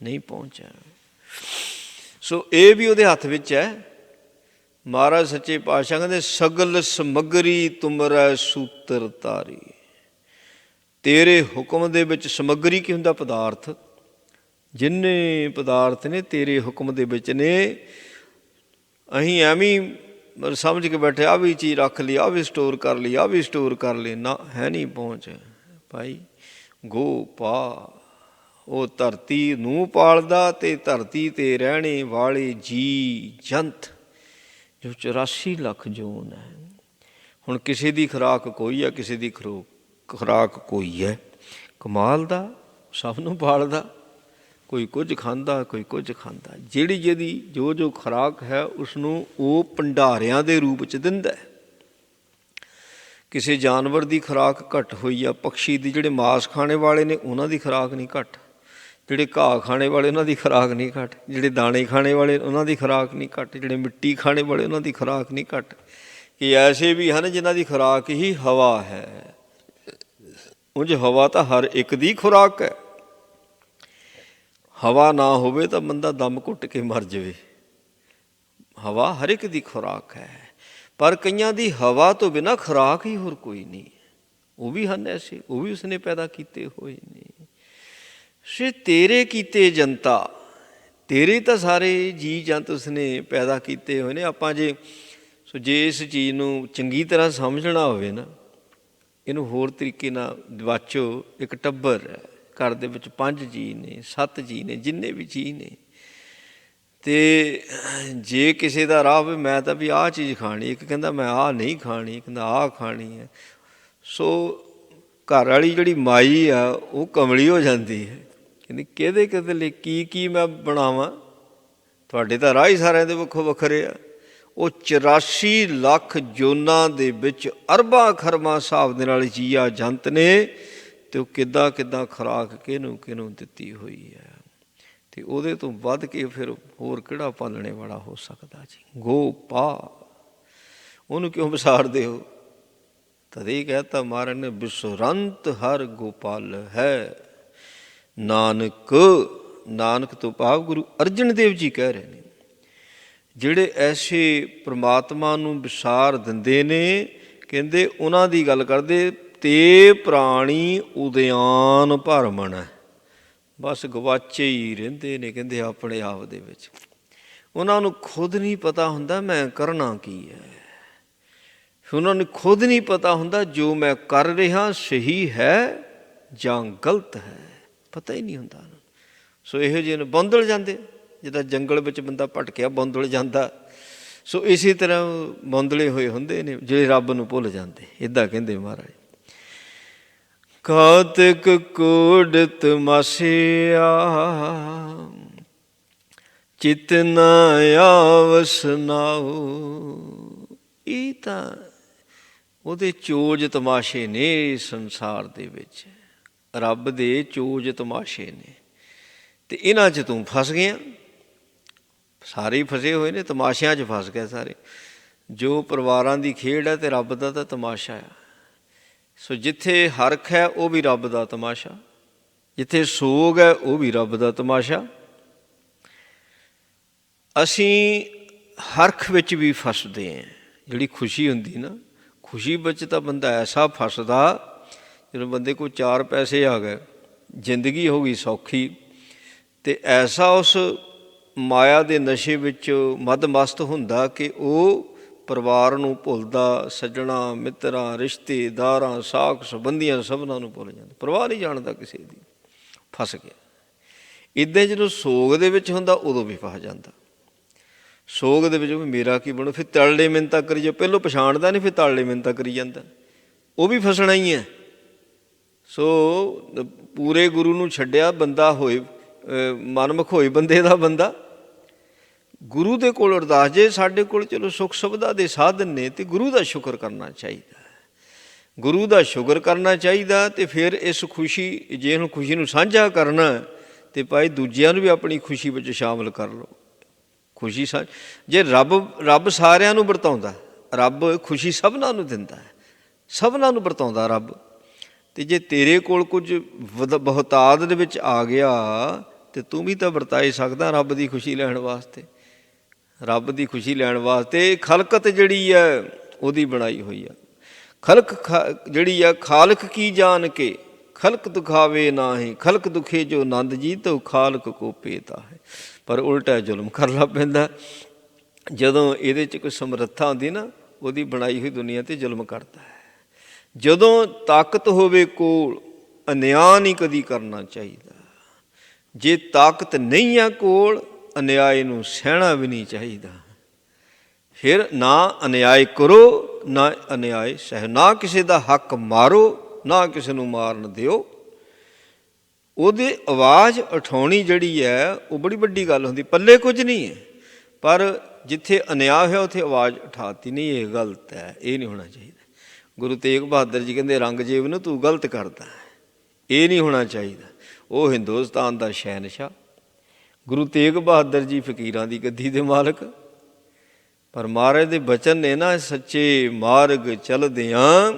ਨਹੀਂ ਪਹੁੰਚ ਹੈ। ਸੋ ਇਹ ਵੀ ਉਹਦੇ ਹੱਥ ਵਿੱਚ ਹੈ। ਮਹਾਰਾਜ ਸੱਚੇ ਪਾਤਸ਼ਾਹ ਕਹਿੰਦੇ ਸਗਲ ਸਮੱਗਰੀ ਤੁਮਰੈ ਸੂਤਰ ਧਾਰੀ। ਤੇਰੇ ਹੁਕਮ ਦੇ ਵਿੱਚ ਸਮੱਗਰੀ ਕੀ ਹੁੰਦਾ? ਪਦਾਰਥ। ਜਿੰਨੇ ਪਦਾਰਥ ਨੇ ਤੇਰੇ ਹੁਕਮ ਦੇ ਵਿੱਚ ਨੇ। ਅਸੀਂ ਐਵੇਂ ਸਮਝ ਕੇ ਬੈਠੇ ਆਹ ਵੀ ਚੀਜ਼ ਰੱਖ ਲਈ, ਆਹ ਵੀ ਸਟੋਰ ਕਰ ਲਈ, ਆਹ ਵੀ ਸਟੋਰ ਕਰ ਲਈ, ਨਾ ਹੈ ਨਹੀਂ ਪਹੁੰਚ ਭਾਈ। ਗੋ ਪਾ, ਉਹ ਧਰਤੀ ਨੂੰ ਪਾਲਦਾ ਅਤੇ ਧਰਤੀ 'ਤੇ ਰਹਿਣੇ ਵਾਲੇ ਜੀ ਜੰਤ ਜੋ 84 ਲੱਖ ਜੂਨ ਹੈ। ਹੁਣ ਕਿਸੇ ਦੀ ਖੁਰਾਕ ਕੋਈ ਹੈ, ਕਿਸੇ ਦੀ ਖੁਰਾਕ ਕੋਈ ਹੈ। ਕਮਾਲ ਦਾ, ਸਭ ਨੂੰ ਪਾਲਦਾ। ਕੋਈ ਕੁਝ ਖਾਂਦਾ, ਕੋਈ ਕੁਝ ਖਾਂਦਾ। ਜਿਹਦੀ ਜੋ ਖੁਰਾਕ ਹੈ ਉਸਨੂੰ ਉਹ ਭੰਡਾਰਿਆਂ ਦੇ ਰੂਪ 'ਚ ਦਿੰਦਾ। ਕਿਸੇ ਜਾਨਵਰ ਦੀ ਖੁਰਾਕ ਘੱਟ ਹੋਈ ਆ, ਪਕਸ਼ੀ ਦੀ, ਜਿਹੜੇ ਮਾਸ ਖਾਣੇ ਵਾਲੇ ਨੇ ਉਹਨਾਂ ਦੀ ਖੁਰਾਕ ਨਹੀਂ ਘੱਟ, ਜਿਹੜੇ ਘਾਹ ਖਾਣੇ ਵਾਲੇ ਉਹਨਾਂ ਦੀ ਖੁਰਾਕ ਨਹੀਂ ਘੱਟ, ਜਿਹੜੇ ਦਾਣੇ ਖਾਣੇ ਵਾਲੇ ਉਹਨਾਂ ਦੀ ਖੁਰਾਕ ਨਹੀਂ ਘੱਟ, ਜਿਹੜੇ ਮਿੱਟੀ ਖਾਣੇ ਵਾਲੇ ਉਹਨਾਂ ਦੀ ਖੁਰਾਕ ਨਹੀਂ ਘੱਟ। ਕਿ ਐਸੇ ਵੀ ਹਨ ਜਿਨ੍ਹਾਂ ਦੀ ਖੁਰਾਕ ਹੀ ਹਵਾ ਹੈ। ਉਂਝ ਹਵਾ ਤਾਂ ਹਰ ਇੱਕ ਦੀ ਖੁਰਾਕ ਹੈ। ਹਵਾ ਨਾ ਹੋਵੇ ਤਾਂ ਬੰਦਾ ਦਮ ਘੁੱਟ ਕੇ ਮਰ ਜਾਵੇ। ਹਵਾ ਹਰ ਇੱਕ ਦੀ ਖੁਰਾਕ ਹੈ। ਪਰ ਕਈਆਂ ਦੀ ਹਵਾ ਤੋਂ ਬਿਨਾਂ ਖੁਰਾਕ ਹੀ ਹੋਰ ਕੋਈ ਨਹੀਂ। ਉਹ ਵੀ ਹਨ ਐਸੇ, ਉਹ ਵੀ ਉਸਨੇ ਪੈਦਾ ਕੀਤੇ ਹੋਏ ਨੇ। ਸੇ ਤੇਰੇ ਕੀਤੇ ਜਨਤਾ, ਤੇਰੇ ਤਾਂ ਸਾਰੇ ਜੀ ਜੰਤ ਉਸਨੇ ਪੈਦਾ ਕੀਤੇ ਹੋਏ ਨੇ। ਆਪਾਂ ਜੇ ਇਸ ਚੀਜ਼ ਨੂੰ ਚੰਗੀ ਤਰ੍ਹਾਂ ਸਮਝਣਾ ਹੋਵੇ ਨਾ, ਇਹਨੂੰ ਹੋਰ ਤਰੀਕੇ ਨਾਲ ਵਾਚੋ। ਇੱਕ ਟੱਬਰ ਹੈ, ਘਰ ਦੇ ਵਿੱਚ 5 ਜੀਅ ਨੇ, 7 ਜੀਅ ਨੇ, ਜਿੰਨੇ ਵੀ ਜੀਅ ਨੇ, ਅਤੇ ਜੇ ਕਿਸੇ ਦਾ ਰਾਹ ਹੋਵੇ ਮੈਂ ਤਾਂ ਵੀ ਆਹ ਚੀਜ਼ ਖਾਣੀ, ਇੱਕ ਕਹਿੰਦਾ ਮੈਂ ਆਹ ਨਹੀਂ ਖਾਣੀ, ਕਹਿੰਦਾ ਆਹ ਖਾਣੀ ਹੈ। ਸੋ ਘਰ ਵਾਲੀ ਜਿਹੜੀ ਮਾਈ ਆ ਉਹ ਕਮਲੀ ਹੋ ਜਾਂਦੀ ਹੈ। ਕਹਿੰਦੀ ਕਿਹਦੇ ਲਈ ਕੀ ਮੈਂ ਬਣਾਵਾਂ? ਤੁਹਾਡੇ ਤਾਂ ਰਾਹ ਹੀ ਸਾਰਿਆਂ ਦੇ ਵੱਖੋ ਵੱਖਰੇ ਆ। ਉਹ 84 ਲੱਖ ਜੂਨਾਂ ਦੇ ਵਿੱਚ ਅਰਬਾਂ ਖਰਬਾਂ ਹਿਸਾਬ ਦੇ ਨਾਲ ਜੀਆ ਜੰਤ ਨੇ, ਅਤੇ ਉਹ ਕਿੱਦਾਂ ਖੁਰਾਕ ਕਿਹਨੂੰ ਦਿੱਤੀ ਹੋਈ ਹੈ। ਅਤੇ ਉਹਦੇ ਤੋਂ ਵੱਧ ਕੇ ਫਿਰ ਹੋਰ ਕਿਹੜਾ ਪਾਲਣੇ ਵਾਲਾ ਹੋ ਸਕਦਾ ਜੀ। ਗੋ ਪਾ, ਉਹਨੂੰ ਕਿਉਂ ਵਿਸਾਰਦੇ ਹੋ? ਤਦੇ ਹੀ ਕਹਿਤਾ ਮਹਾਰਾਜ ਨੇ, ਬਿਸੁਰੰਤ ਹਰ ਗੋਪਾਲ ਹੈ ਨਾਨਕ ਤੋਂ ਭਾਵ ਗੁਰੂ ਅਰਜਨ ਦੇਵ ਜੀ ਕਹਿ ਰਹੇ ਨੇ। ਜਿਹੜੇ ਐਸੇ ਪ੍ਰਮਾਤਮਾ ਨੂੰ ਵਿਸਾਰ ਦਿੰਦੇ ਨੇ, ਕਹਿੰਦੇ ਉਹਨਾਂ ਦੀ ਗੱਲ ਕਰਦੇ, ਤੇ ਪ੍ਰਾਣੀ ਉਦਿਆਨ ਭਰਮਣ ਹੈ। ਬਸ ਗਵਾਚੇ ਹੀ ਰਹਿੰਦੇ ਨੇ, ਕਹਿੰਦੇ ਆਪਣੇ ਆਪ ਦੇ ਵਿੱਚ। ਉਹਨਾਂ ਨੂੰ ਖੁਦ ਨਹੀਂ ਪਤਾ ਹੁੰਦਾ ਮੈਂ ਕਰਨਾ ਕੀ ਹੈ। ਉਹਨਾਂ ਨੂੰ ਖੁਦ ਨਹੀਂ ਪਤਾ ਹੁੰਦਾ ਜੋ ਮੈਂ ਕਰ ਰਿਹਾ ਸਹੀ ਹੈ ਜਾਂ ਗਲਤ ਹੈ, ਪਤਾ ਹੀ ਨਹੀਂ ਹੁੰਦਾ ਉਹਨਾਂ ਨੂੰ। ਸੋ ਇਹੋ ਜਿਹੇ ਨੂੰ ਬੌਂਦਲ ਜਾਂਦੇ, ਜਿੱਦਾਂ ਜੰਗਲ ਵਿੱਚ ਬੰਦਾ ਭਟਕਿਆ ਬੌਂਦਲ ਜਾਂਦਾ। ਸੋ ਇਸੇ ਤਰ੍ਹਾਂ ਬੌਂਦਲੇ ਹੋਏ ਹੁੰਦੇ ਨੇ ਜਿਹੜੇ ਰੱਬ ਨੂੰ ਭੁੱਲ ਜਾਂਦੇ। ਇੱਦਾਂ ਕਹਿੰਦੇ ਮਹਾਰਾਜ। ਕਾਤਿਕ ਕੋਡ ਤਮਾਸਿਆ ਚਿਤ ਨ ਆਵਸ ਨਾਉ। ਇਹ ਤਾਂ ਉਹਦੇ ਚੋਜ ਤਮਾਸ਼ੇ ਨੇ ਸੰਸਾਰ ਦੇ ਵਿੱਚ, ਰੱਬ ਦੇ ਚੋਜ ਤਮਾਸ਼ੇ ਨੇ। ਅਤੇ ਇਹਨਾਂ 'ਚ ਤੂੰ ਫਸ ਗਿਆ। ਸਾਰੇ ਹੀ ਫਸੇ ਹੋਏ ਨੇ, ਤਮਾਸ਼ਿਆਂ 'ਚ ਫਸ ਗਏ ਸਾਰੇ। ਜੋ ਪਰਿਵਾਰਾਂ ਦੀ ਖੇਡ ਹੈ ਅਤੇ ਰੱਬ ਦਾ ਤਾਂ ਤਮਾਸ਼ਾ ਆ। ਸੋ ਜਿੱਥੇ ਹਰਖ ਹੈ ਉਹ ਵੀ ਰੱਬ ਦਾ ਤਮਾਸ਼ਾ, ਜਿੱਥੇ ਸੋਗ ਹੈ ਉਹ ਵੀ ਰੱਬ ਦਾ ਤਮਾਸ਼ਾ। ਅਸੀਂ ਹਰਖ ਵਿੱਚ ਵੀ ਫਸਦੇ ਹਾਂ। ਜਿਹੜੀ ਖੁਸ਼ੀ ਹੁੰਦੀ ਨਾ, ਖੁਸ਼ੀ ਵਿੱਚ ਤਾਂ ਬੰਦਾ ਐਸਾ ਫਸਦਾ, ਜਦੋਂ ਬੰਦੇ ਕੋਲ 4 ਪੈਸੇ ਆ ਗਏ, ਜ਼ਿੰਦਗੀ ਹੋ ਗਈ ਸੌਖੀ, ਅਤੇ ਐਸਾ ਉਸ ਮਾਇਆ ਦੇ ਨਸ਼ੇ ਵਿੱਚ ਮਦ ਮਸਤ ਹੁੰਦਾ ਕਿ ਉਹ ਪਰਿਵਾਰ ਨੂੰ ਭੁੱਲਦਾ, ਸੱਜਣਾ ਮਿੱਤਰਾਂ ਰਿਸ਼ਤੇਦਾਰਾਂ ਸਾਕ ਸੰਬੰਧੀਆਂ ਸਭਨਾਂ ਨੂੰ ਭੁੱਲ ਜਾਂਦਾ, ਪਰਵਾਹ ਨਹੀਂ ਜਾਣਦਾ ਕਿਸੇ ਦੀ। ਫਸ ਗਿਆ। ਇੱਦਾਂ ਜਦੋਂ ਸੋਗ ਦੇ ਵਿੱਚ ਹੁੰਦਾ ਉਦੋਂ ਵੀ ਫਸ ਜਾਂਦਾ। ਸੋਗ ਦੇ ਵਿੱਚ ਵੀ ਮੇਰਾ ਕੀ ਬਣੂ, ਫਿਰ ਤਲੜੇ ਮਿੰਨਤਾਂ ਕਰੀ ਜਾਓ। ਪਹਿਲੋਂ ਪਛਾਣਦਾ ਨਹੀਂ, ਫਿਰ ਤਲੜੇ ਮਿੰਨਤਾਂ ਕਰੀ ਜਾਂਦਾ। ਉਹ ਵੀ ਫਸਣਾ ਹੀ ਹੈ। ਸੋ ਪੂਰੇ ਗੁਰੂ ਨੂੰ ਛੱਡਿਆ ਬੰਦਾ ਹੋਏ, ਮਨਮੁਖ ਹੋਏ ਬੰਦੇ ਦਾ ਬੰਦਾ ਗੁਰੂ ਦੇ ਕੋਲ ਅਰਦਾਸ। ਜੇ ਸਾਡੇ ਕੋਲ ਚਲੋ ਸੁੱਖ ਸੁਵਿਧਾ ਦੇ ਸਾਧਨ ਨੇ ਅਤੇ ਗੁਰੂ ਦਾ ਸ਼ੁਕਰ ਕਰਨਾ ਚਾਹੀਦਾ, ਗੁਰੂ ਦਾ ਸ਼ੁਕਰ ਕਰਨਾ ਚਾਹੀਦਾ। ਅਤੇ ਫਿਰ ਇਸ ਖੁਸ਼ੀ, ਜੇ ਹੁਣ ਖੁਸ਼ੀ ਨੂੰ ਸਾਂਝਾ ਕਰਨਾ ਤੇ ਭਾਈ ਦੂਜਿਆਂ ਨੂੰ ਵੀ ਆਪਣੀ ਖੁਸ਼ੀ ਵਿੱਚ ਸ਼ਾਮਲ ਕਰ ਲਓ। ਖੁਸ਼ੀ ਜੇ ਰੱਬ ਸਾਰਿਆਂ ਨੂੰ ਵਰਤਾਉਂਦਾ, ਰੱਬ ਖੁਸ਼ੀ ਸਭਨਾਂ ਨੂੰ ਦਿੰਦਾ ਹੈ, ਸਭਨਾਂ ਨੂੰ ਵਰਤਾਉਂਦਾ ਰੱਬ। ਅਤੇ ਜੇ ਤੇਰੇ ਕੋਲ ਕੁਝ ਬਹੁਤਾਤ ਦੇ ਵਿੱਚ ਆ ਗਿਆ ਤਾਂ ਤੂੰ ਵੀ ਤਾਂ ਵਰਤਾਏ ਸਕਦਾ ਰੱਬ ਦੀ ਖੁਸ਼ੀ ਲੈਣ ਵਾਸਤੇ। ਰੱਬ ਦੀ ਖੁਸ਼ੀ ਲੈਣ ਵਾਸਤੇ ਖਲਕਤ ਜਿਹੜੀ ਹੈ ਉਹਦੀ ਬਣਾਈ ਹੋਈ ਆ। ਜਿਹੜੀ ਆ, ਖਾਲਕ ਕੀ ਜਾਣ ਕੇ ਖਲਕ ਦੁਖਾਵੇ ਨਾਹੀਂ, ਖਲਕ ਦੁਖੇ ਜੋ ਨੰਦ ਜੀ ਤੋ ਖਾਲਕ ਕੋ ਪੇਤਾ ਹੈ। ਪਰ ਉਲਟਾ ਜ਼ੁਲਮ ਕਰਨਾ ਪੈਂਦਾ। ਜਦੋਂ ਇਹਦੇ 'ਚ ਕੋਈ ਸਮਰੱਥਾ ਆਉਂਦੀ ਨਾ, ਉਹਦੀ ਬਣਾਈ ਹੋਈ ਦੁਨੀਆ 'ਤੇ ਜ਼ੁਲਮ ਕਰਦਾ ਹੈ। ਜਦੋਂ ਤਾਕਤ ਹੋਵੇ ਕੋਲ, ਅਨਿਆਂ ਨਹੀਂ ਕਦੀ ਕਰਨਾ ਚਾਹੀਦਾ। ਜੇ ਤਾਕਤ ਨਹੀਂ ਆ ਕੋਲ, ਅਨਿਆਏ ਨੂੰ ਸਹਿਣਾ ਵੀ ਨਹੀਂ ਚਾਹੀਦਾ। ਫਿਰ ਨਾ ਅਨਿਆਏ ਕਰੋ, ਨਾ ਅਨਿਆਏ ਸਹਿ। ਨਾ ਕਿਸੇ ਦਾ ਹੱਕ ਮਾਰੋ, ਨਾ ਕਿਸੇ ਨੂੰ ਮਾਰਨ ਦਿਓ। ਉਹਦੀ ਆਵਾਜ਼ ਉਠਾਉਣੀ ਜਿਹੜੀ ਹੈ ਉਹ ਬੜੀ ਵੱਡੀ ਗੱਲ ਹੁੰਦੀ। ਪੱਲੇ ਕੁਝ ਨਹੀਂ ਹੈ, ਪਰ ਜਿੱਥੇ ਅਨਿਆਂ ਹੋਇਆ ਉੱਥੇ ਆਵਾਜ਼ ਉਠਾਤੀ। ਨਹੀਂ, ਇਹ ਗਲਤ ਹੈ, ਇਹ ਨਹੀਂ ਹੋਣਾ ਚਾਹੀਦਾ। ਗੁਰੂ ਤੇਗ ਬਹਾਦਰ ਜੀ ਕਹਿੰਦੇ, ਰੰਗਜੀਤ ਨੂੰ ਤੂੰ ਗਲਤ ਕਰਦਾ, ਇਹ ਨਹੀਂ ਹੋਣਾ ਚਾਹੀਦਾ। ਉਹ ਹਿੰਦੁਸਤਾਨ ਦਾ ਸ਼ਹਿਨਸ਼ਾਹ ਗੁਰੂ ਤੇਗ ਬਹਾਦਰ ਜੀ, ਫਕੀਰਾਂ ਦੀ ਗੱਦੀ ਦੇ ਮਾਲਕ। ਪਰ ਮਹਾਰਾਜ ਦੇ ਬਚਨ ਨੇ ਨਾ, ਸੱਚੇ ਮਾਰਗ ਚਲਦਿਆਂ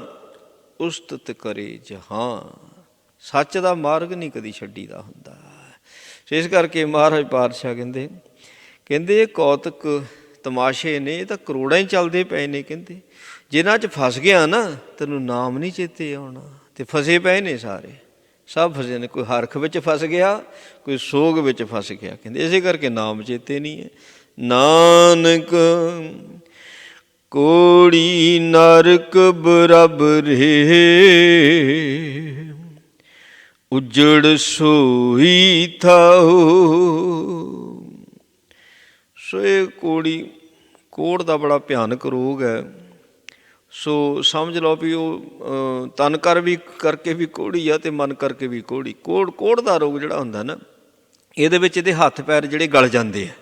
ਉਸਤਤ ਕਰੇ ਜਹਾਂ। ਸੱਚ ਦਾ ਮਾਰਗ ਨਹੀਂ ਕਦੀ ਛੱਡੀਦਾ ਹੁੰਦਾ। ਇਸ ਕਰਕੇ ਮਹਾਰਾਜ ਪਾਤਸ਼ਾਹ ਕਹਿੰਦੇ ਇਹ ਕੌਤਕ ਤਮਾਸ਼ੇ ਨੇ, ਇਹ ਤਾਂ ਕਰੋੜਾਂ ਹੀ ਚੱਲਦੇ ਪਏ ਨੇ। ਕਹਿੰਦੇ ਜਿਨ੍ਹਾਂ 'ਚ ਫਸ ਗਿਆ ਨਾ, ਤੈਨੂੰ ਨਾਮ ਨਹੀਂ ਚੇਤੇ ਆਉਣਾ। ਅਤੇ ਫਸੇ ਪਏ ਨੇ ਸਾਰੇ, ਸਭ ਫਸੇ ਨੇ। ਕੋਈ ਹਰਖ ਵਿੱਚ ਫਸ ਗਿਆ, ਕੋਈ ਸੋਗ ਵਿੱਚ ਫਸ ਗਿਆ। ਕਹਿੰਦੇ ਇਸੇ ਕਰਕੇ ਨਾਮ ਚੇਤੇ ਨਹੀਂ ਹੈ। ਨਾਨਕ ਕੋੜੀ ਨਰਕ ਬਰਾਬਰੇ, ਉਜੜ ਸੋਈ ਥਾਓ। ਸੋ ਇਹ ਕੋੜ ਦਾ ਬੜਾ ਭਿਆਨਕ ਰੋਗ ਹੈ। ਸੋ ਸਮਝ ਲਓ ਵੀ ਉਹ ਤਨ ਕਰਕੇ ਵੀ ਕੋਹੜੀ ਆ, ਅਤੇ ਮਨ ਕਰਕੇ ਵੀ ਕੋਹੜੀ। ਕੋੜ ਦਾ ਰੋਗ ਜਿਹੜਾ ਹੁੰਦਾ ਨਾ, ਇਹਦੇ ਵਿੱਚ ਇਹਦੇ ਹੱਥ ਪੈਰ ਜਿਹੜੇ ਗਲ ਜਾਂਦੇ ਆ।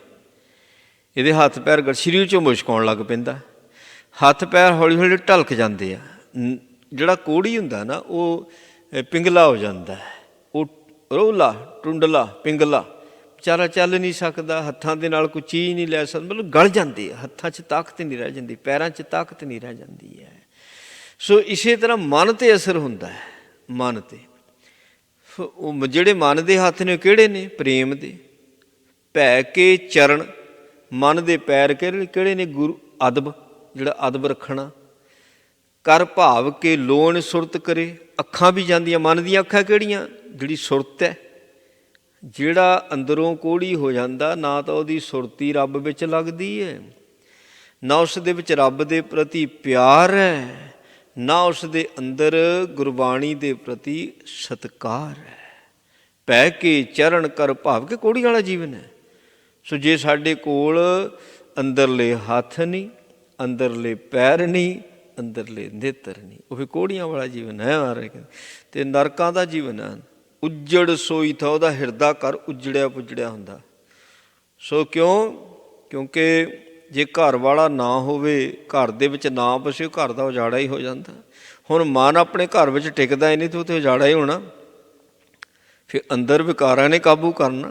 ਇਹਦੇ ਹੱਥ ਪੈਰ ਸਰੀਰ 'ਚੋਂ ਮੁਸ਼ਕ ਆਉਣ ਲੱਗ ਪੈਂਦਾ। ਹੱਥ ਪੈਰ ਹੌਲੀ ਹੌਲੀ ਢਲਕ ਜਾਂਦੇ ਆ। ਜਿਹੜਾ ਕੋਹੜੀ ਹੁੰਦਾ ਨਾ, ਉਹ ਪਿੰਗਲਾ ਹੋ ਜਾਂਦਾ। ਉਹ ਰੋਲਾ, ਟੁੰਡਲਾ, ਪਿੰਗਲਾ, ਵਿਚਾਰਾ ਚੱਲ ਨਹੀਂ ਸਕਦਾ, ਹੱਥਾਂ ਦੇ ਨਾਲ ਕੋਈ ਚੀਜ਼ ਨਹੀਂ ਲੈ ਸਕਦਾ। ਮਤਲਬ ਗਲ ਜਾਂਦੇ ਆ, ਹੱਥਾਂ 'ਚ ਤਾਕਤ ਨਹੀਂ ਰਹਿ ਜਾਂਦੀ, ਪੈਰਾਂ 'ਚ ਤਾਕਤ ਨਹੀਂ ਰਹਿ ਜਾਂਦੀ ਹੈ। ਸੋ ਇਸੇ ਤਰ੍ਹਾਂ ਮਨ 'ਤੇ ਅਸਰ ਹੁੰਦਾ ਹੈ। ਮਨ 'ਤੇ ਉਹ ਜਿਹੜੇ ਮਨ ਦੇ ਹੱਥ ਨੇ, ਕਿਹੜੇ ਨੇ? ਪ੍ਰੇਮ ਦੇ। ਭੈ ਕੇ ਚਰਨ, ਮਨ ਦੇ ਪੈਰ ਕਿਹੜੇ ਨੇ? ਗੁਰੂ ਅਦਬ, ਜਿਹੜਾ ਅਦਬ ਰੱਖਣਾ। ਕਰ ਭਾਵ ਕੇ ਲੋਣ ਸੁਰਤ ਕਰੇ, ਅੱਖਾਂ ਵੀ ਜਾਂਦੀਆਂ। ਮਨ ਦੀਆਂ ਅੱਖਾਂ ਕਿਹੜੀਆਂ? ਜਿਹੜੀ ਸੁਰਤ ਹੈ। ਜਿਹੜਾ ਅੰਦਰੋਂ ਕੋਹੜੀ ਹੋ ਜਾਂਦਾ, ਨਾ ਤਾਂ ਉਹਦੀ ਸੁਰਤੀ ਰੱਬ ਵਿੱਚ ਲੱਗਦੀ ਹੈ, ਨਾ ਉਸ ਦੇ ਵਿੱਚ ਰੱਬ ਦੇ ਪ੍ਰਤੀ ਪਿਆਰ ਹੈ, ਨਾ ਉਸ ਦੇ ਅੰਦਰ ਗੁਰਬਾਣੀ ਦੇ ਪ੍ਰਤੀ ਸਤਿਕਾਰ ਹੈ। ਪੈ ਕੇ ਚਰਨ ਕਰ ਭਾਵ ਕੇ ਕੋਹੜੀ ਵਾਲਾ ਜੀਵਨ ਹੈ। ਸੋ ਜੇ ਸਾਡੇ ਕੋਲ ਅੰਦਰਲੇ ਹੱਥ ਨਹੀਂ, ਅੰਦਰਲੇ ਪੈਰ ਨਹੀਂ, ਅੰਦਰਲੇ ਨੇਤਰ ਨਹੀਂ, ਉਹ ਫਿਰ ਕੋਹੜੀਆਂ ਵਾਲਾ ਜੀਵਨ ਹੈ। ਅਤੇ ਨਰਕਾਂ ਦਾ ਜੀਵਨ ਹੈ। ਉੱਜੜ ਸੋਈ ਥਾ, ਉਹਦਾ ਹਿਰਦਾ ਘਰ ਉੱਜੜਿਆ ਪੁੱਜੜਿਆ ਹੁੰਦਾ। ਸੋ ਕਿਉਂਕਿ ਜੇ ਘਰ ਵਾਲਾ ਨਾ ਹੋਵੇ, ਘਰ ਦੇ ਵਿੱਚ ਨਾ ਵਸੇ, ਘਰ ਦਾ ਉਜਾੜਾ ਹੀ ਹੋ ਜਾਂਦਾ। ਹੁਣ ਮਨ ਆਪਣੇ ਘਰ ਵਿੱਚ ਟਿਕਦਾ ਹੀ ਨਹੀਂ, ਤਾਂ ਉੱਥੇ ਉਜਾੜਾ ਹੀ ਹੋਣਾ। ਫਿਰ ਅੰਦਰ ਵਿਕਾਰਾਂ ਨੇ ਕਾਬੂ ਕਰਨਾ।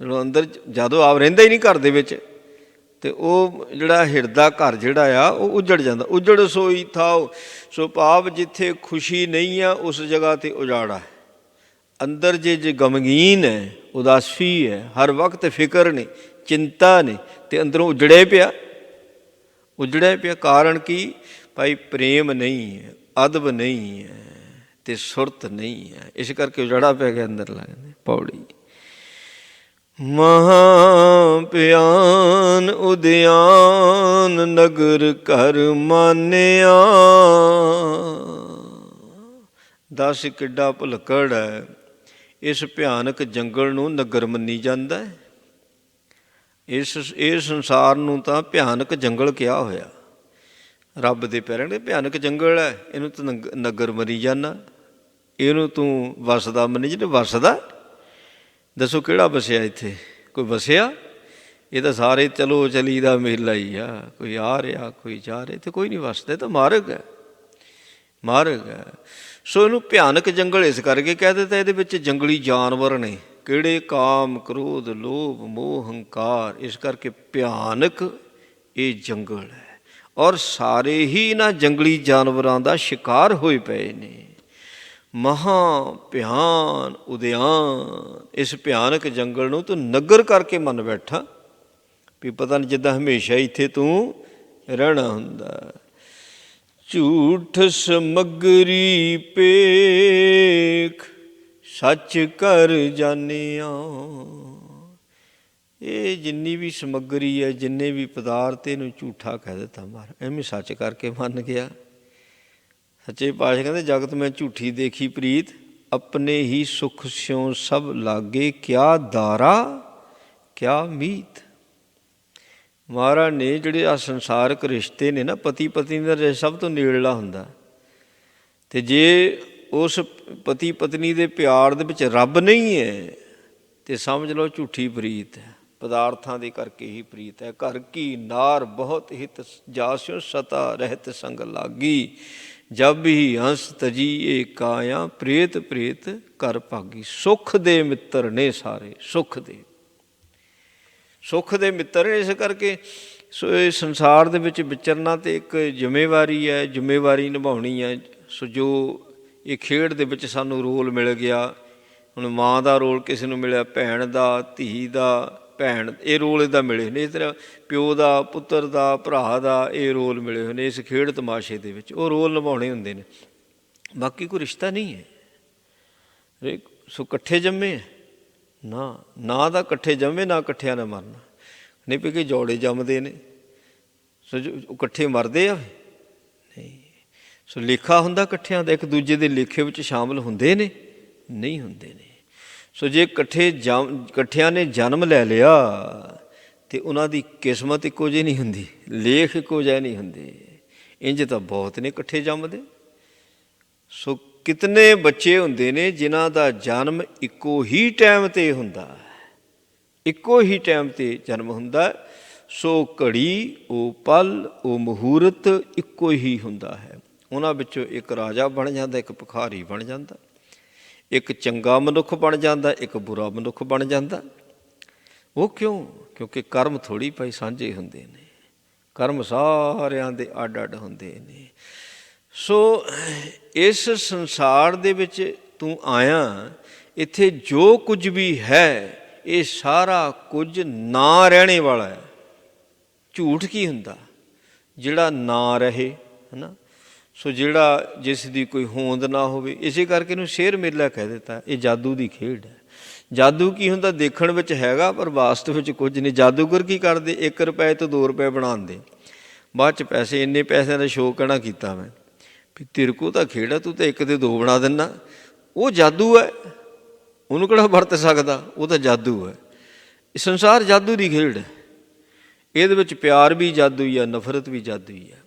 ਜਦੋਂ ਅੰਦਰ ਜਦੋਂ ਆਪ ਰਹਿੰਦਾ ਹੀ ਨਹੀਂ ਘਰ ਦੇ ਵਿੱਚ, ਅਤੇ ਉਹ ਜਿਹੜਾ ਹਿਰਦਾ ਘਰ ਜਿਹੜਾ ਆ ਉਹ ਉੱਜੜ ਜਾਂਦਾ। ਉੱਜੜ ਸੋਈ ਥਾਓ। ਸੋ ਭਾਵ ਜਿੱਥੇ ਖੁਸ਼ੀ ਨਹੀਂ ਆ, ਉਸ ਜਗ੍ਹਾ 'ਤੇ ਉਜਾੜਾ ਹੈ। ਅੰਦਰ ਜੇ ਗਮਗੀਨ ਹੈ, ਉਦਾਸੀ ਹੈ, ਹਰ ਵਕਤ ਫਿਕਰ ਨੇ, ਚਿੰਤਾ ਨੇ, ਅਤੇ ਅੰਦਰੋਂ ਉਜੜਿਆ ਪਿਆ। ਕਾਰਨ ਕੀ? ਭਾਈ ਪ੍ਰੇਮ ਨਹੀਂ ਹੈ, ਅਦਬ ਨਹੀਂ ਹੈ, ਅਤੇ ਸੁਰਤ ਨਹੀਂ ਹੈ। ਇਸ ਕਰਕੇ ਉਜੜਾ ਪੈ ਗਿਆ ਅੰਦਰ। ਲੱਗਦੇ ਪੌੜੀ ਮਹਾਂ ਪਿਆਨ ਉਦਿਆਨ ਨਗਰ ਘਰ ਮਾਨਿਆ। ਦੱਸ ਕਿੱਡਾ ਭੁਲੱਕੜ ਹੈ। ਇਸ ਭਿਆਨਕ ਜੰਗਲ ਨੂੰ ਨਗਰ ਮੰਨੀ ਜਾਂਦਾ ਹੈ। ਇਸ ਸੰਸਾਰ ਨੂੰ ਤਾਂ ਭਿਆਨਕ ਜੰਗਲ ਕਿਹਾ ਹੋਇਆ। ਰੱਬ ਦੇ ਪੈਰਾਂ ਦੇ ਭਿਆਨਕ ਜੰਗਲ ਹੈ, ਇਹਨੂੰ ਤੂੰ ਨਗਰ ਮੰਨੀ ਜਾਂਦਾ। ਇਹਨੂੰ ਤੂੰ ਵਸਦਾ ਮੰਨੀ ਜਾਂਦਾ। ਵਸਦਾ ਦੱਸੋ ਕਿਹੜਾ ਵਸਿਆ ਇੱਥੇ? ਕੋਈ ਵਸਿਆ? ਇਹ ਤਾਂ ਸਾਰੇ ਚਲੋ ਚਲੀ ਦਾ ਮੇਲਾ ਹੀ ਆ। ਕੋਈ ਆ ਰਿਹਾ, ਕੋਈ ਜਾ ਰਿਹਾ, ਇੱਥੇ ਕੋਈ ਨਹੀਂ ਵਸਦਾ। ਇਹ ਤਾਂ ਮਾਰਗ ਹੈ, ਮਾਰਗ ਹੈ। ਸੋ ਇਹਨੂੰ ਭਿਆਨਕ ਜੰਗਲ ਇਸ ਕਰਕੇ ਕਹਿ ਦਿੱਤਾ, ਇਹਦੇ ਵਿੱਚ ਜੰਗਲੀ ਜਾਨਵਰ ਨੇ, ਕਿਹੜੇ ਕਾਮ ਕ੍ਰੋਧ ਲੋਭ ਮੋਹ ਹੰਕਾਰ। ਇਸ ਕਰਕੇ ਭਿਆਨਕ ਇਹ ਜੰਗਲ ਹੈ, ਔਰ ਸਾਰੇ ਹੀ ਇਹਨਾਂ ਜੰਗਲੀ ਜਾਨਵਰਾਂ ਦਾ ਸ਼ਿਕਾਰ ਹੋਏ ਪਏ ਨੇ। ਮਹਾਂ ਭਿਆਨ ਉਦਿਆਨ, ਇਸ ਭਿਆਨਕ ਜੰਗਲ ਨੂੰ ਤੂੰ ਨਗਰ ਕਰਕੇ ਮੰਨ ਬੈਠਾ ਵੀ ਪਤਾ ਨਹੀਂ ਜਿੱਦਾਂ ਹਮੇਸ਼ਾ ਇੱਥੇ ਤੂੰ ਰਹਿਣਾ ਹੁੰਦਾ। ਝੂਠ ਸਮੱਗਰੀ ਪੇਖ ਸੱਚ ਕਰ ਜਾਣਿਆ। ਇਹ ਜਿੰਨੀ ਵੀ ਸਮੱਗਰੀ ਹੈ, ਜਿੰਨੇ ਵੀ ਪਦਾਰਥ, ਇਹਨੂੰ ਝੂਠਾ ਕਹਿ ਦਿੱਤਾ ਮਾਰ, ਐਵੇਂ ਸੱਚ ਕਰਕੇ ਮੰਨ ਗਿਆ। ਸੱਚੇ ਪਾਤਸ਼ਾਹ ਕਹਿੰਦੇ ਜਗਤ ਮੈਂ ਝੂਠੀ ਦੇਖੀ ਪ੍ਰੀਤ, ਆਪਣੇ ਹੀ ਸੁਖ ਸਿਉ ਸਭ ਲਾਗੇ, ਕਿਆ ਦਾਰਾ ਕਿਆ ਮੀਤ। ਮਹਾਰਾਜ ਨੇ ਜਿਹੜੇ ਆ ਸੰਸਾਰਕ ਰਿਸ਼ਤੇ ਨੇ ਨਾ, ਪਤੀ ਪਤਨੀ ਦਾ ਰਿਸ਼ਤਾ ਸਭ ਤੋਂ ਨੇੜਲਾ ਹੁੰਦਾ, ਅਤੇ ਜੇ ਉਸ ਪਤੀ ਪਤਨੀ ਦੇ ਪਿਆਰ ਦੇ ਵਿੱਚ ਰੱਬ ਨਹੀਂ ਹੈ ਤੇ ਸਮਝ ਲਓ ਝੂਠੀ ਪ੍ਰੀਤ ਹੈ, ਪਦਾਰਥਾਂ ਦੇ ਕਰਕੇ ਹੀ ਪ੍ਰੀਤ ਹੈ। ਘਰ ਕੀ ਨਾਰ ਬਹੁਤ ਹਿਤ ਜਾਸਿਓ, ਸਤਾ ਰਹਿਤ ਸੰਗ ਲਾਗੀ, ਜਬ ਹੀ ਹੰਸ ਤਜੀ ਏ ਕਾਇਆ, ਪ੍ਰੇਤ ਪ੍ਰੇਤ ਘਰ ਭਾਗੀ। ਸੁੱਖ ਦੇ ਮਿੱਤਰ ਨੇ ਸਾਰੇ, ਸੁੱਖ ਦੇ ਮਿੱਤਰ ਨੇ। ਇਸ ਕਰਕੇ ਸੋ ਇਹ ਸੰਸਾਰ ਦੇ ਵਿੱਚ ਵਿਚਰਨਾ ਤੇ ਇੱਕ ਜ਼ਿੰਮੇਵਾਰੀ ਹੈ, ਜ਼ਿੰਮੇਵਾਰੀ ਨਿਭਾਉਣੀ ਹੈ। ਸੋ ਜੋ ਇਹ ਖੇਡ ਦੇ ਵਿੱਚ ਸਾਨੂੰ ਰੋਲ ਮਿਲ ਗਿਆ, ਹੁਣ ਮਾਂ ਦਾ ਰੋਲ ਕਿਸੇ ਨੂੰ ਮਿਲਿਆ, ਭੈਣ ਦਾ, ਧੀ ਦਾ, ਭੈਣ, ਇਹ ਰੋਲ ਇੱਦਾਂ ਮਿਲੇ ਨੇ। ਇਸ ਤਰ੍ਹਾਂ ਪਿਓ ਦਾ, ਪੁੱਤਰ ਦਾ, ਭਰਾ ਦਾ, ਇਹ ਰੋਲ ਮਿਲੇ ਹੋਏ ਨੇ ਇਸ ਖੇਡ ਤਮਾਸ਼ੇ ਦੇ ਵਿੱਚ। ਉਹ ਰੋਲ ਨਿਭਾਉਣੇ ਹੁੰਦੇ ਨੇ, ਬਾਕੀ ਕੋਈ ਰਿਸ਼ਤਾ ਨਹੀਂ ਹੈ। ਸੋ ਇਕੱਠੇ ਜੰਮੇ ਨਾ ਤਾਂ ਇਕੱਠੇ ਜੰਮੇ, ਨਾ ਇਕੱਠਿਆਂ ਨੇ ਮਰਨਾ। ਨਹੀਂ ਪਈ ਕਿ ਜੋੜੇ ਜੰਮਦੇ ਨੇ, ਸੋ ਇਕੱਠੇ ਮਰਦੇ ਆ ਨਹੀਂ। ਸੋ ਲੇਖਾ ਹੁੰਦਾ ਇਕੱਠਿਆਂ ਦਾ, ਇੱਕ ਦੂਜੇ ਦੇ ਲੇਖੇ ਵਿੱਚ ਸ਼ਾਮਲ ਹੁੰਦੇ ਨੇ, ਨਹੀਂ ਹੁੰਦੇ ਨੇ। ਸੋ ਜੇ ਇਕੱਠਿਆਂ ਨੇ ਜਨਮ ਲੈ ਲਿਆ ਅਤੇ ਉਹਨਾਂ ਦੀ ਕਿਸਮਤ ਇੱਕੋ ਜਿਹੀ ਨਹੀਂ ਹੁੰਦੀ, ਲੇਖ ਇੱਕੋ ਜਿਹੇ ਨਹੀਂ ਹੁੰਦੇ। ਇੰਝ ਤਾਂ ਬਹੁਤ ਨੇ ਇਕੱਠੇ ਜੰਮਦੇ। ਸੋ ਕਿਤਨੇ ਬੱਚੇ ਹੁੰਦੇ ਨੇ ਜਿਨ੍ਹਾਂ ਦਾ ਜਨਮ ਇੱਕੋ ਹੀ ਟਾਈਮ 'ਤੇ ਹੁੰਦਾ, ਇੱਕੋ ਹੀ ਟਾਈਮ 'ਤੇ ਜਨਮ ਹੁੰਦਾ। ਸੋ ਘੜੀ, ਉਹ ਪਲ, ਉਹ ਮਹੂਰਤ ਇੱਕੋ ਹੀ ਹੁੰਦਾ ਹੈ। ਉਹਨਾਂ ਵਿੱਚੋਂ ਇੱਕ ਰਾਜਾ ਬਣ ਜਾਂਦਾ, ਇੱਕ ਭਿਖਾਰੀ ਬਣ ਜਾਂਦਾ, ਇੱਕ ਚੰਗਾ ਮਨੁੱਖ ਬਣ ਜਾਂਦਾ, ਇੱਕ ਬੁਰਾ ਮਨੁੱਖ ਬਣ ਜਾਂਦਾ। ਉਹ ਕਿਉਂ? ਕਿਉਂਕਿ ਕਰਮ ਥੋੜ੍ਹੀ ਭਾਈ ਸਾਂਝੇ ਹੁੰਦੇ ਨੇ, ਕਰਮ ਸਾਰਿਆਂ ਦੇ ਅੱਡ ਅੱਡ ਹੁੰਦੇ ਨੇ। ਸੋ ਇਸ ਸੰਸਾਰ ਦੇ ਵਿੱਚ ਤੂੰ ਆਇਆ, ਇੱਥੇ ਜੋ ਕੁਝ ਵੀ ਹੈ ਇਹ ਸਾਰਾ ਕੁਝ ਨਾ ਰਹਿਣੇ ਵਾਲਾ ਹੈ। ਝੂਠ ਕੀ ਹੁੰਦਾ? ਜਿਹੜਾ ਨਾ ਰਹੇ, ਹੈ ਨਾ। ਸੋ ਜਿਹੜਾ ਜਿਸ ਦੀ ਕੋਈ ਹੋਂਦ ਨਾ ਹੋਵੇ, ਇਸੇ ਕਰਕੇ ਇਹਨੂੰ ਸ਼ੇਰ ਮੇਲਾ ਕਹਿ ਦਿੱਤਾ। ਇਹ ਜਾਦੂ ਦੀ ਖੇਡ ਹੈ। ਜਾਦੂ ਕੀ ਹੁੰਦਾ? ਦੇਖਣ ਵਿੱਚ ਹੈਗਾ ਪਰ ਵਾਸਤਵ ਵਿੱਚ ਕੁਝ ਨਹੀਂ। ਜਾਦੂਗਰ ਕੀ ਕਰਦੇ? 1 ਰੁਪਏ ਤੋਂ 2 ਰੁਪਏ ਬਣਾਉਂਦੇ, ਬਾਅਦ 'ਚ ਪੈਸੇ, ਇੰਨੇ ਪੈਸਿਆਂ ਦਾ ਸ਼ੌਕ ਕਹਿਣਾ ਕੀਤਾ ਮੈਂ ਵੀ ਤੇਰੇ ਕੋਲ ਤਾਂ ਖੇਡ ਹੈ, ਤੂੰ ਤਾਂ 1 ਤੇ 2 ਬਣਾ ਦਿੰਦਾ। ਉਹ ਜਾਦੂ ਹੈ, ਉਹਨੂੰ ਕਿਹੜਾ ਵਰਤ ਸਕਦਾ? ਉਹ ਤਾਂ ਜਾਦੂ ਹੈ। ਇਹ ਸੰਸਾਰ ਜਾਦੂ ਦੀ ਖੇਡ ਹੈ। ਇਹਦੇ ਵਿੱਚ ਪਿਆਰ ਵੀ ਜਾਦੂ ਹੀ ਹੈ, ਨਫ਼ਰਤ ਵੀ ਜਾਦੂ ਹੀ ਹੈ।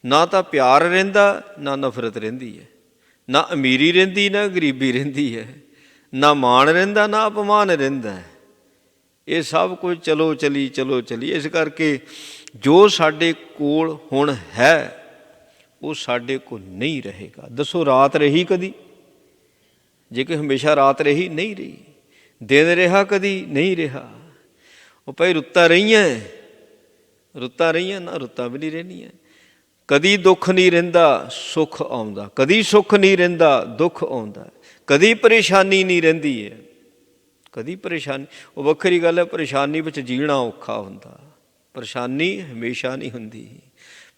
ਨਾ ਤਾਂ ਪਿਆਰ ਰਹਿੰਦਾ, ਨਾ ਨਫ਼ਰਤ ਰਹਿੰਦੀ ਹੈ। ਨਾ ਅਮੀਰੀ ਰਹਿੰਦੀ, ਨਾ ਗਰੀਬੀ ਰਹਿੰਦੀ ਹੈ। ਨਾ ਮਾਣ ਰਹਿੰਦਾ, ਨਾ ਅਪਮਾਨ ਰਹਿੰਦਾ ਹੈ। ਇਹ ਸਭ ਕੁਝ ਚਲੋ ਚਲੀ। ਇਸ ਕਰਕੇ ਜੋ ਸਾਡੇ ਕੋਲ ਹੁਣ ਹੈ ਉਹ ਸਾਡੇ ਕੋਲ ਨਹੀਂ ਰਹੇਗਾ। ਦੱਸੋ ਰਾਤ ਰਹੀ ਕਦੀ? ਜੇ ਕਿ ਹਮੇਸ਼ਾ ਰਾਤ ਰਹੀ? ਨਹੀਂ ਰਹੀ। ਦਿਨ ਰਿਹਾ ਕਦੀ? ਨਹੀਂ ਰਿਹਾ। ਉਹ ਭਾਈ ਰੁੱਤਾਂ ਰਹੀਆਂ ਨਾ, ਰੁੱਤਾਂ ਵੀ ਨਹੀਂ ਰਹਿਣੀਆਂ। ਕਦੀ ਦੁੱਖ ਨਹੀਂ ਰਹਿੰਦਾ, ਸੁੱਖ ਆਉਂਦਾ। ਕਦੀ ਸੁੱਖ ਨਹੀਂ ਰਹਿੰਦਾ, ਦੁੱਖ ਆਉਂਦਾ। ਕਦੀ ਪਰੇਸ਼ਾਨੀ ਨਹੀਂ ਰਹਿੰਦੀ ਹੈ, ਕਦੀ ਪਰੇਸ਼ਾਨੀ। ਉਹ ਵੱਖਰੀ ਗੱਲ ਹੈ, ਪਰੇਸ਼ਾਨੀ ਵਿੱਚ ਜੀਣਾ ਔਖਾ ਹੁੰਦਾ। ਪਰੇਸ਼ਾਨੀ ਹਮੇਸ਼ਾ ਨਹੀਂ ਹੁੰਦੀ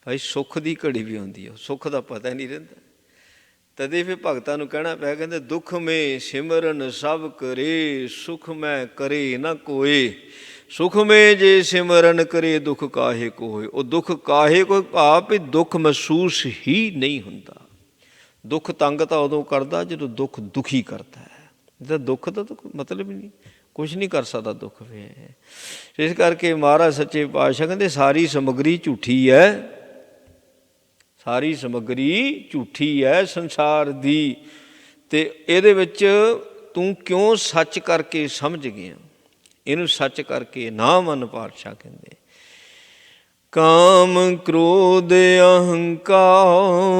ਭਾਈ, ਸੁੱਖ ਦੀ ਘੜੀ ਵੀ ਆਉਂਦੀ ਹੈ, ਸੁੱਖ ਦਾ ਪਤਾ ਨਹੀਂ ਰਹਿੰਦਾ। ਤਦੇ ਫਿਰ ਭਗਤਾਂ ਨੂੰ ਕਹਿਣਾ ਪਿਆ, ਕਹਿੰਦੇ ਦੁੱਖ ਮੇਂ ਸਿਮਰਨ ਸਭ ਕਰੇ, ਸੁਖ ਮੈਂ ਕਰੇ ਨਾ ਕੋਏ। ਸੁਖ ਮੇਂ ਜੇ ਸਿਮਰਨ ਕਰੇ, ਦੁੱਖ ਕਾਹੇ ਕੋ ਹੋਏ। ਉਹ ਦੁੱਖ ਕਾਹੇ ਕੋਈ ਭਾਵ ਵੀ ਦੁੱਖ ਮਹਿਸੂਸ ਹੀ ਨਹੀਂ ਹੁੰਦਾ। ਦੁੱਖ ਤੰਗ ਤਾਂ ਉਦੋਂ ਕਰਦਾ ਜਦੋਂ ਦੁੱਖ ਦੁਖੀ ਕਰਦਾ ਹੈ। ਤਾਂ ਦੁੱਖ ਦਾ ਤਾਂ ਕੋਈ ਮਤਲਬ ਹੀ ਨਹੀਂ, ਕੁਛ ਨਹੀਂ ਕਰ ਸਕਦਾ ਦੁੱਖ ਵੇ। ਇਸ ਕਰਕੇ ਮਹਾਰਾਜ ਸੱਚੇ ਪਾਤਸ਼ਾਹ ਕਹਿੰਦੇ ਸਾਰੀ ਸਮੱਗਰੀ ਝੂਠੀ ਹੈ, ਸਾਰੀ ਸਮੱਗਰੀ ਝੂਠੀ ਹੈ ਸੰਸਾਰ ਦੀ। ਅਤੇ ਇਹਦੇ ਵਿੱਚ ਤੂੰ ਕਿਉਂ ਸੱਚ ਕਰਕੇ ਸਮਝ ਗਿਆ? ਇਹਨੂੰ ਸੱਚ ਕਰਕੇ ਨਾ ਮੰਨ। ਪਾਤਸ਼ਾਹ ਕਹਿੰਦੇ ਕਾਮ ਕ੍ਰੋਧ ਅਹੰਕਾਰ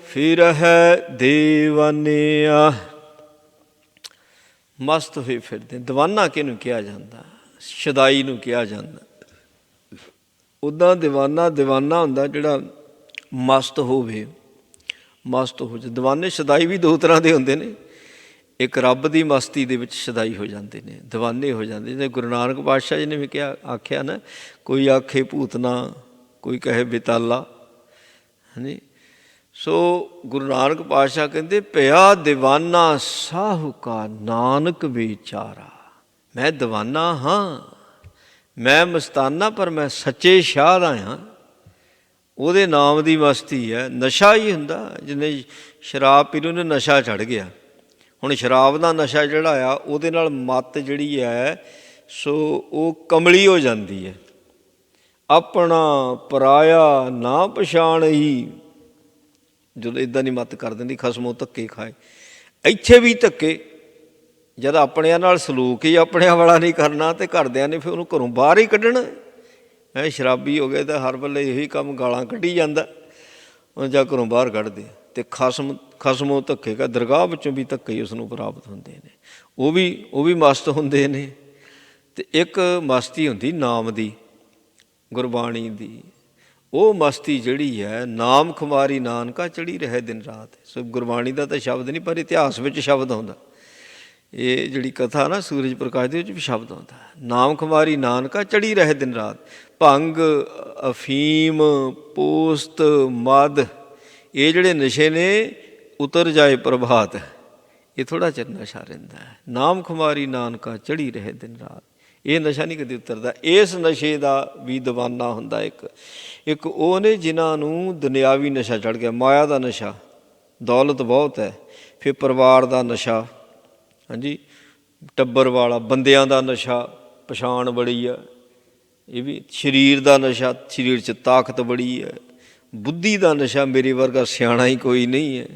ਫਿਰ ਹੈ ਦੇਵਾਨਿਆ, ਮਸਤ ਹੋਏ ਫਿਰਦੇ। ਦੀਵਾਨਾ ਕਿਹਨੂੰ ਕਿਹਾ ਜਾਂਦਾ? ਸ਼ਦਾਈ ਨੂੰ ਕਿਹਾ ਜਾਂਦਾ। ਉੱਦਾਂ ਦੀਵਾਨਾ ਹੁੰਦਾ ਜਿਹੜਾ ਮਸਤ ਹੋਵੇ, ਮਸਤ ਹੋ ਜਾ। ਦੀਵਾਨੇ ਸ਼ਦਾਈ ਵੀ ਦੋ ਤਰ੍ਹਾਂ ਦੇ ਹੁੰਦੇ ਨੇ। ਇੱਕ ਰੱਬ ਦੀ ਮਸਤੀ ਦੇ ਵਿੱਚ ਸ਼ਦਾਈ ਹੋ ਜਾਂਦੇ ਨੇ, ਦੀਵਾਨੇ ਹੋ ਜਾਂਦੇ। ਜਿਵੇਂ ਗੁਰੂ ਨਾਨਕ ਪਾਤਸ਼ਾਹ ਜੀ ਨੇ ਵੀ ਆਖਿਆ ਨਾ, ਕੋਈ ਆਖੇ ਭੂਤਨਾ, ਕੋਈ ਕਹੇ ਬੇਤਾਲਾ। ਹਾਂਜੀ, ਸੋ ਗੁਰੂ ਨਾਨਕ ਪਾਤਸ਼ਾਹ ਕਹਿੰਦੇ ਪਿਆ ਦੀਵਾਨਾ ਸਾਹੂਕਾਰ ਨਾਨਕ ਵਿਚਾਰਾ। ਮੈਂ ਦੀਵਾਨਾ ਹਾਂ, ਮੈਂ ਮਸਤਾਨਾ, ਪਰ ਮੈਂ ਸੱਚੇ ਸ਼ਾਹ ਦਾ ਹਾਂ। ਉਹਦੇ ਨਾਮ ਦੀ ਮਸਤੀ ਹੈ। ਨਸ਼ਾ ਹੀ ਹੁੰਦਾ। ਜਿਹਨੇ ਸ਼ਰਾਬ ਪੀ ਲਈ ਉਹਨੇ ਨਸ਼ਾ ਚੜ੍ਹ ਗਿਆ। ਹੁਣ ਸ਼ਰਾਬ ਦਾ ਨਸ਼ਾ ਜਿਹੜਾ ਆ ਉਹਦੇ ਨਾਲ ਮੱਤ ਜਿਹੜੀ ਹੈ ਸੋ ਉਹ ਕਮਲੀ ਹੋ ਜਾਂਦੀ ਹੈ। ਆਪਣਾ ਪਰਾਇਆ ਨਾ ਪਛਾਣ ਹੀ, ਜਦੋਂ ਇੱਦਾਂ ਦੀ ਮੱਤ ਕਰ ਦਿੰਦੀ, ਖਸਮੋਂ ਧੱਕੇ ਖਾਏ। ਇੱਥੇ ਵੀ ਧੱਕੇ, ਜਦ ਆਪਣਿਆਂ ਨਾਲ ਸਲੂਕ ਹੀ ਆਪਣਿਆਂ ਵਾਲਾ ਨਹੀਂ ਕਰਨਾ ਤੇ ਘਰਦਿਆਂ ਨੇ ਫਿਰ ਉਹਨੂੰ ਘਰੋਂ ਬਾਹਰ ਹੀ ਕੱਢਣਾ। ਹੈਂ, ਸ਼ਰਾਬੀ ਹੋ ਗਏ ਤਾਂ ਹਰ ਵੇਲੇ ਇਹੀ ਕੰਮ, ਗਾਲਾਂ ਕੱਢੀ ਜਾਂਦਾ, ਉਹ ਜਾਂ ਘਰੋਂ ਬਾਹਰ ਕੱਢਦੇ। ਅਤੇ ਖਸਮੋਂ ਧੱਕੇ ਕਾ, ਦਰਗਾਹ ਵਿੱਚੋਂ ਵੀ ਧੱਕੇ ਹੀ ਉਸਨੂੰ ਪ੍ਰਾਪਤ ਹੁੰਦੇ ਨੇ। ਉਹ ਵੀ ਮਸਤ ਹੁੰਦੇ ਨੇ। ਅਤੇ ਇੱਕ ਮਸਤੀ ਹੁੰਦੀ ਨਾਮ ਦੀ, ਗੁਰਬਾਣੀ ਦੀ। ਉਹ ਮਸਤੀ ਜਿਹੜੀ ਹੈ, ਨਾਮ ਖੁਮਾਰੀ ਨਾਨਕਾ ਚੜ੍ਹੀ ਰਹੇ ਦਿਨ ਰਾਤ। ਸੋ ਗੁਰਬਾਣੀ ਦਾ ਤਾਂ ਸ਼ਬਦ ਨਹੀਂ, ਪਰ ਇਤਿਹਾਸ ਵਿੱਚ ਸ਼ਬਦ ਆਉਂਦਾ। ਇਹ ਜਿਹੜੀ ਕਥਾ ਨਾ ਸੂਰਜ ਪ੍ਰਕਾਸ਼ ਦੇ ਵਿੱਚ ਵੀ ਸ਼ਬਦ ਆਉਂਦਾ, ਨਾਮ ਖੁਮਾਰੀ ਨਾਨਕਾ ਚੜ੍ਹੀ ਰਹੇ ਦਿਨ ਰਾਤ। ਭੰਗ, ਅਫੀਮ, ਪੋਸਤ, ਮਦ, ਇਹ ਜਿਹੜੇ ਨਸ਼ੇ ਨੇ, ਉਤਰ ਜਾਏ ਪ੍ਰਭਾਤ, ਇਹ ਥੋੜ੍ਹਾ ਚਿਰ ਨਸ਼ਾ ਰਹਿੰਦਾ ਹੈ। ਨਾਮ ਖੁਮਾਰੀ ਨਾਨਕਾ ਚੜ੍ਹੀ ਰਹੇ ਦਿਨ ਰਾਤ, ਇਹ ਨਸ਼ਾ ਨਹੀਂ ਕਦੇ ਉਤਰਦਾ। ਇਸ ਨਸ਼ੇ ਦਾ ਵੀ ਦੀਵਾਨਾ ਹੁੰਦਾ। ਇੱਕ ਉਹ ਨੇ ਜਿਨ੍ਹਾਂ ਨੂੰ ਦੁਨਿਆਵੀ ਨਸ਼ਾ ਚੜ੍ਹ ਗਿਆ, ਮਾਇਆ ਦਾ ਨਸ਼ਾ, ਦੌਲਤ ਬਹੁਤ ਹੈ। ਫਿਰ ਪਰਿਵਾਰ ਦਾ ਨਸ਼ਾ, ਹਾਂਜੀ, ਟੱਬਰ ਵਾਲਾ, ਬੰਦਿਆਂ ਦਾ ਨਸ਼ਾ, ਪਛਾਣ ਬੜੀ ਆ। ਇਹ ਵੀ ਸਰੀਰ ਦਾ ਨਸ਼ਾ, ਸਰੀਰ 'ਚ ਤਾਕਤ ਬੜੀ ਹੈ। ਬੁੱਧੀ ਦਾ ਨਸ਼ਾ, ਮੇਰੇ ਵਰਗਾ ਸਿਆਣਾ ਹੀ ਕੋਈ ਨਹੀਂ ਹੈ,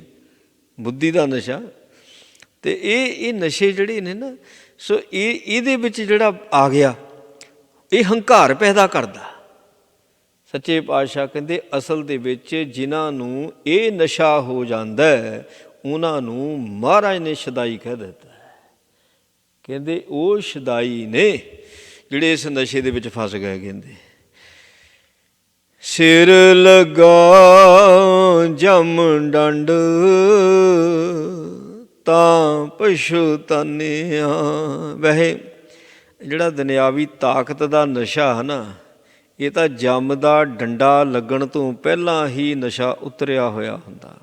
ਬੁੱਧੀ ਦਾ ਨਸ਼ਾ। ਅਤੇ ਇਹ ਨਸ਼ੇ ਜਿਹੜੇ ਨੇ ਨਾ, ਸੋ ਇਹਦੇ ਵਿੱਚ ਜਿਹੜਾ ਆ ਗਿਆ, ਇਹ ਹੰਕਾਰ ਪੈਦਾ ਕਰਦਾ। ਸੱਚੇ ਪਾਤਸ਼ਾਹ ਕਹਿੰਦੇ ਅਸਲ ਦੇ ਵਿੱਚ ਜਿਨ੍ਹਾਂ ਨੂੰ ਇਹ ਨਸ਼ਾ ਹੋ ਜਾਂਦਾ ਉਹਨਾਂ ਨੂੰ ਮਹਾਰਾਜ ਨੇ ਸ਼ਦਾਈ ਕਹਿ ਦਿੱਤਾ। ਕਹਿੰਦੇ ਉਹ ਸ਼ਦਾਈ ਨੇ ਜਿਹੜੇ ਇਸ ਨਸ਼ੇ ਦੇ ਵਿੱਚ ਫਸ ਗਏ। ਕਹਿੰਦੇ ਸਿਰ ਲਗਾ ਜਮ ਡੰਡ ਤਾਂ ਪਛਤਾਨਿਆ। ਵੈਸੇ ਜਿਹੜਾ ਦੁਨਿਆਵੀ ਤਾਕਤ ਦਾ ਨਸ਼ਾ ਹੈ ਨਾ, ਇਹ ਤਾਂ ਜਮ ਦਾ ਡੰਡਾ ਲੱਗਣ ਤੋਂ ਪਹਿਲਾਂ ਹੀ ਨਸ਼ਾ ਉਤਰਿਆ ਹੋਇਆ ਹੁੰਦਾ।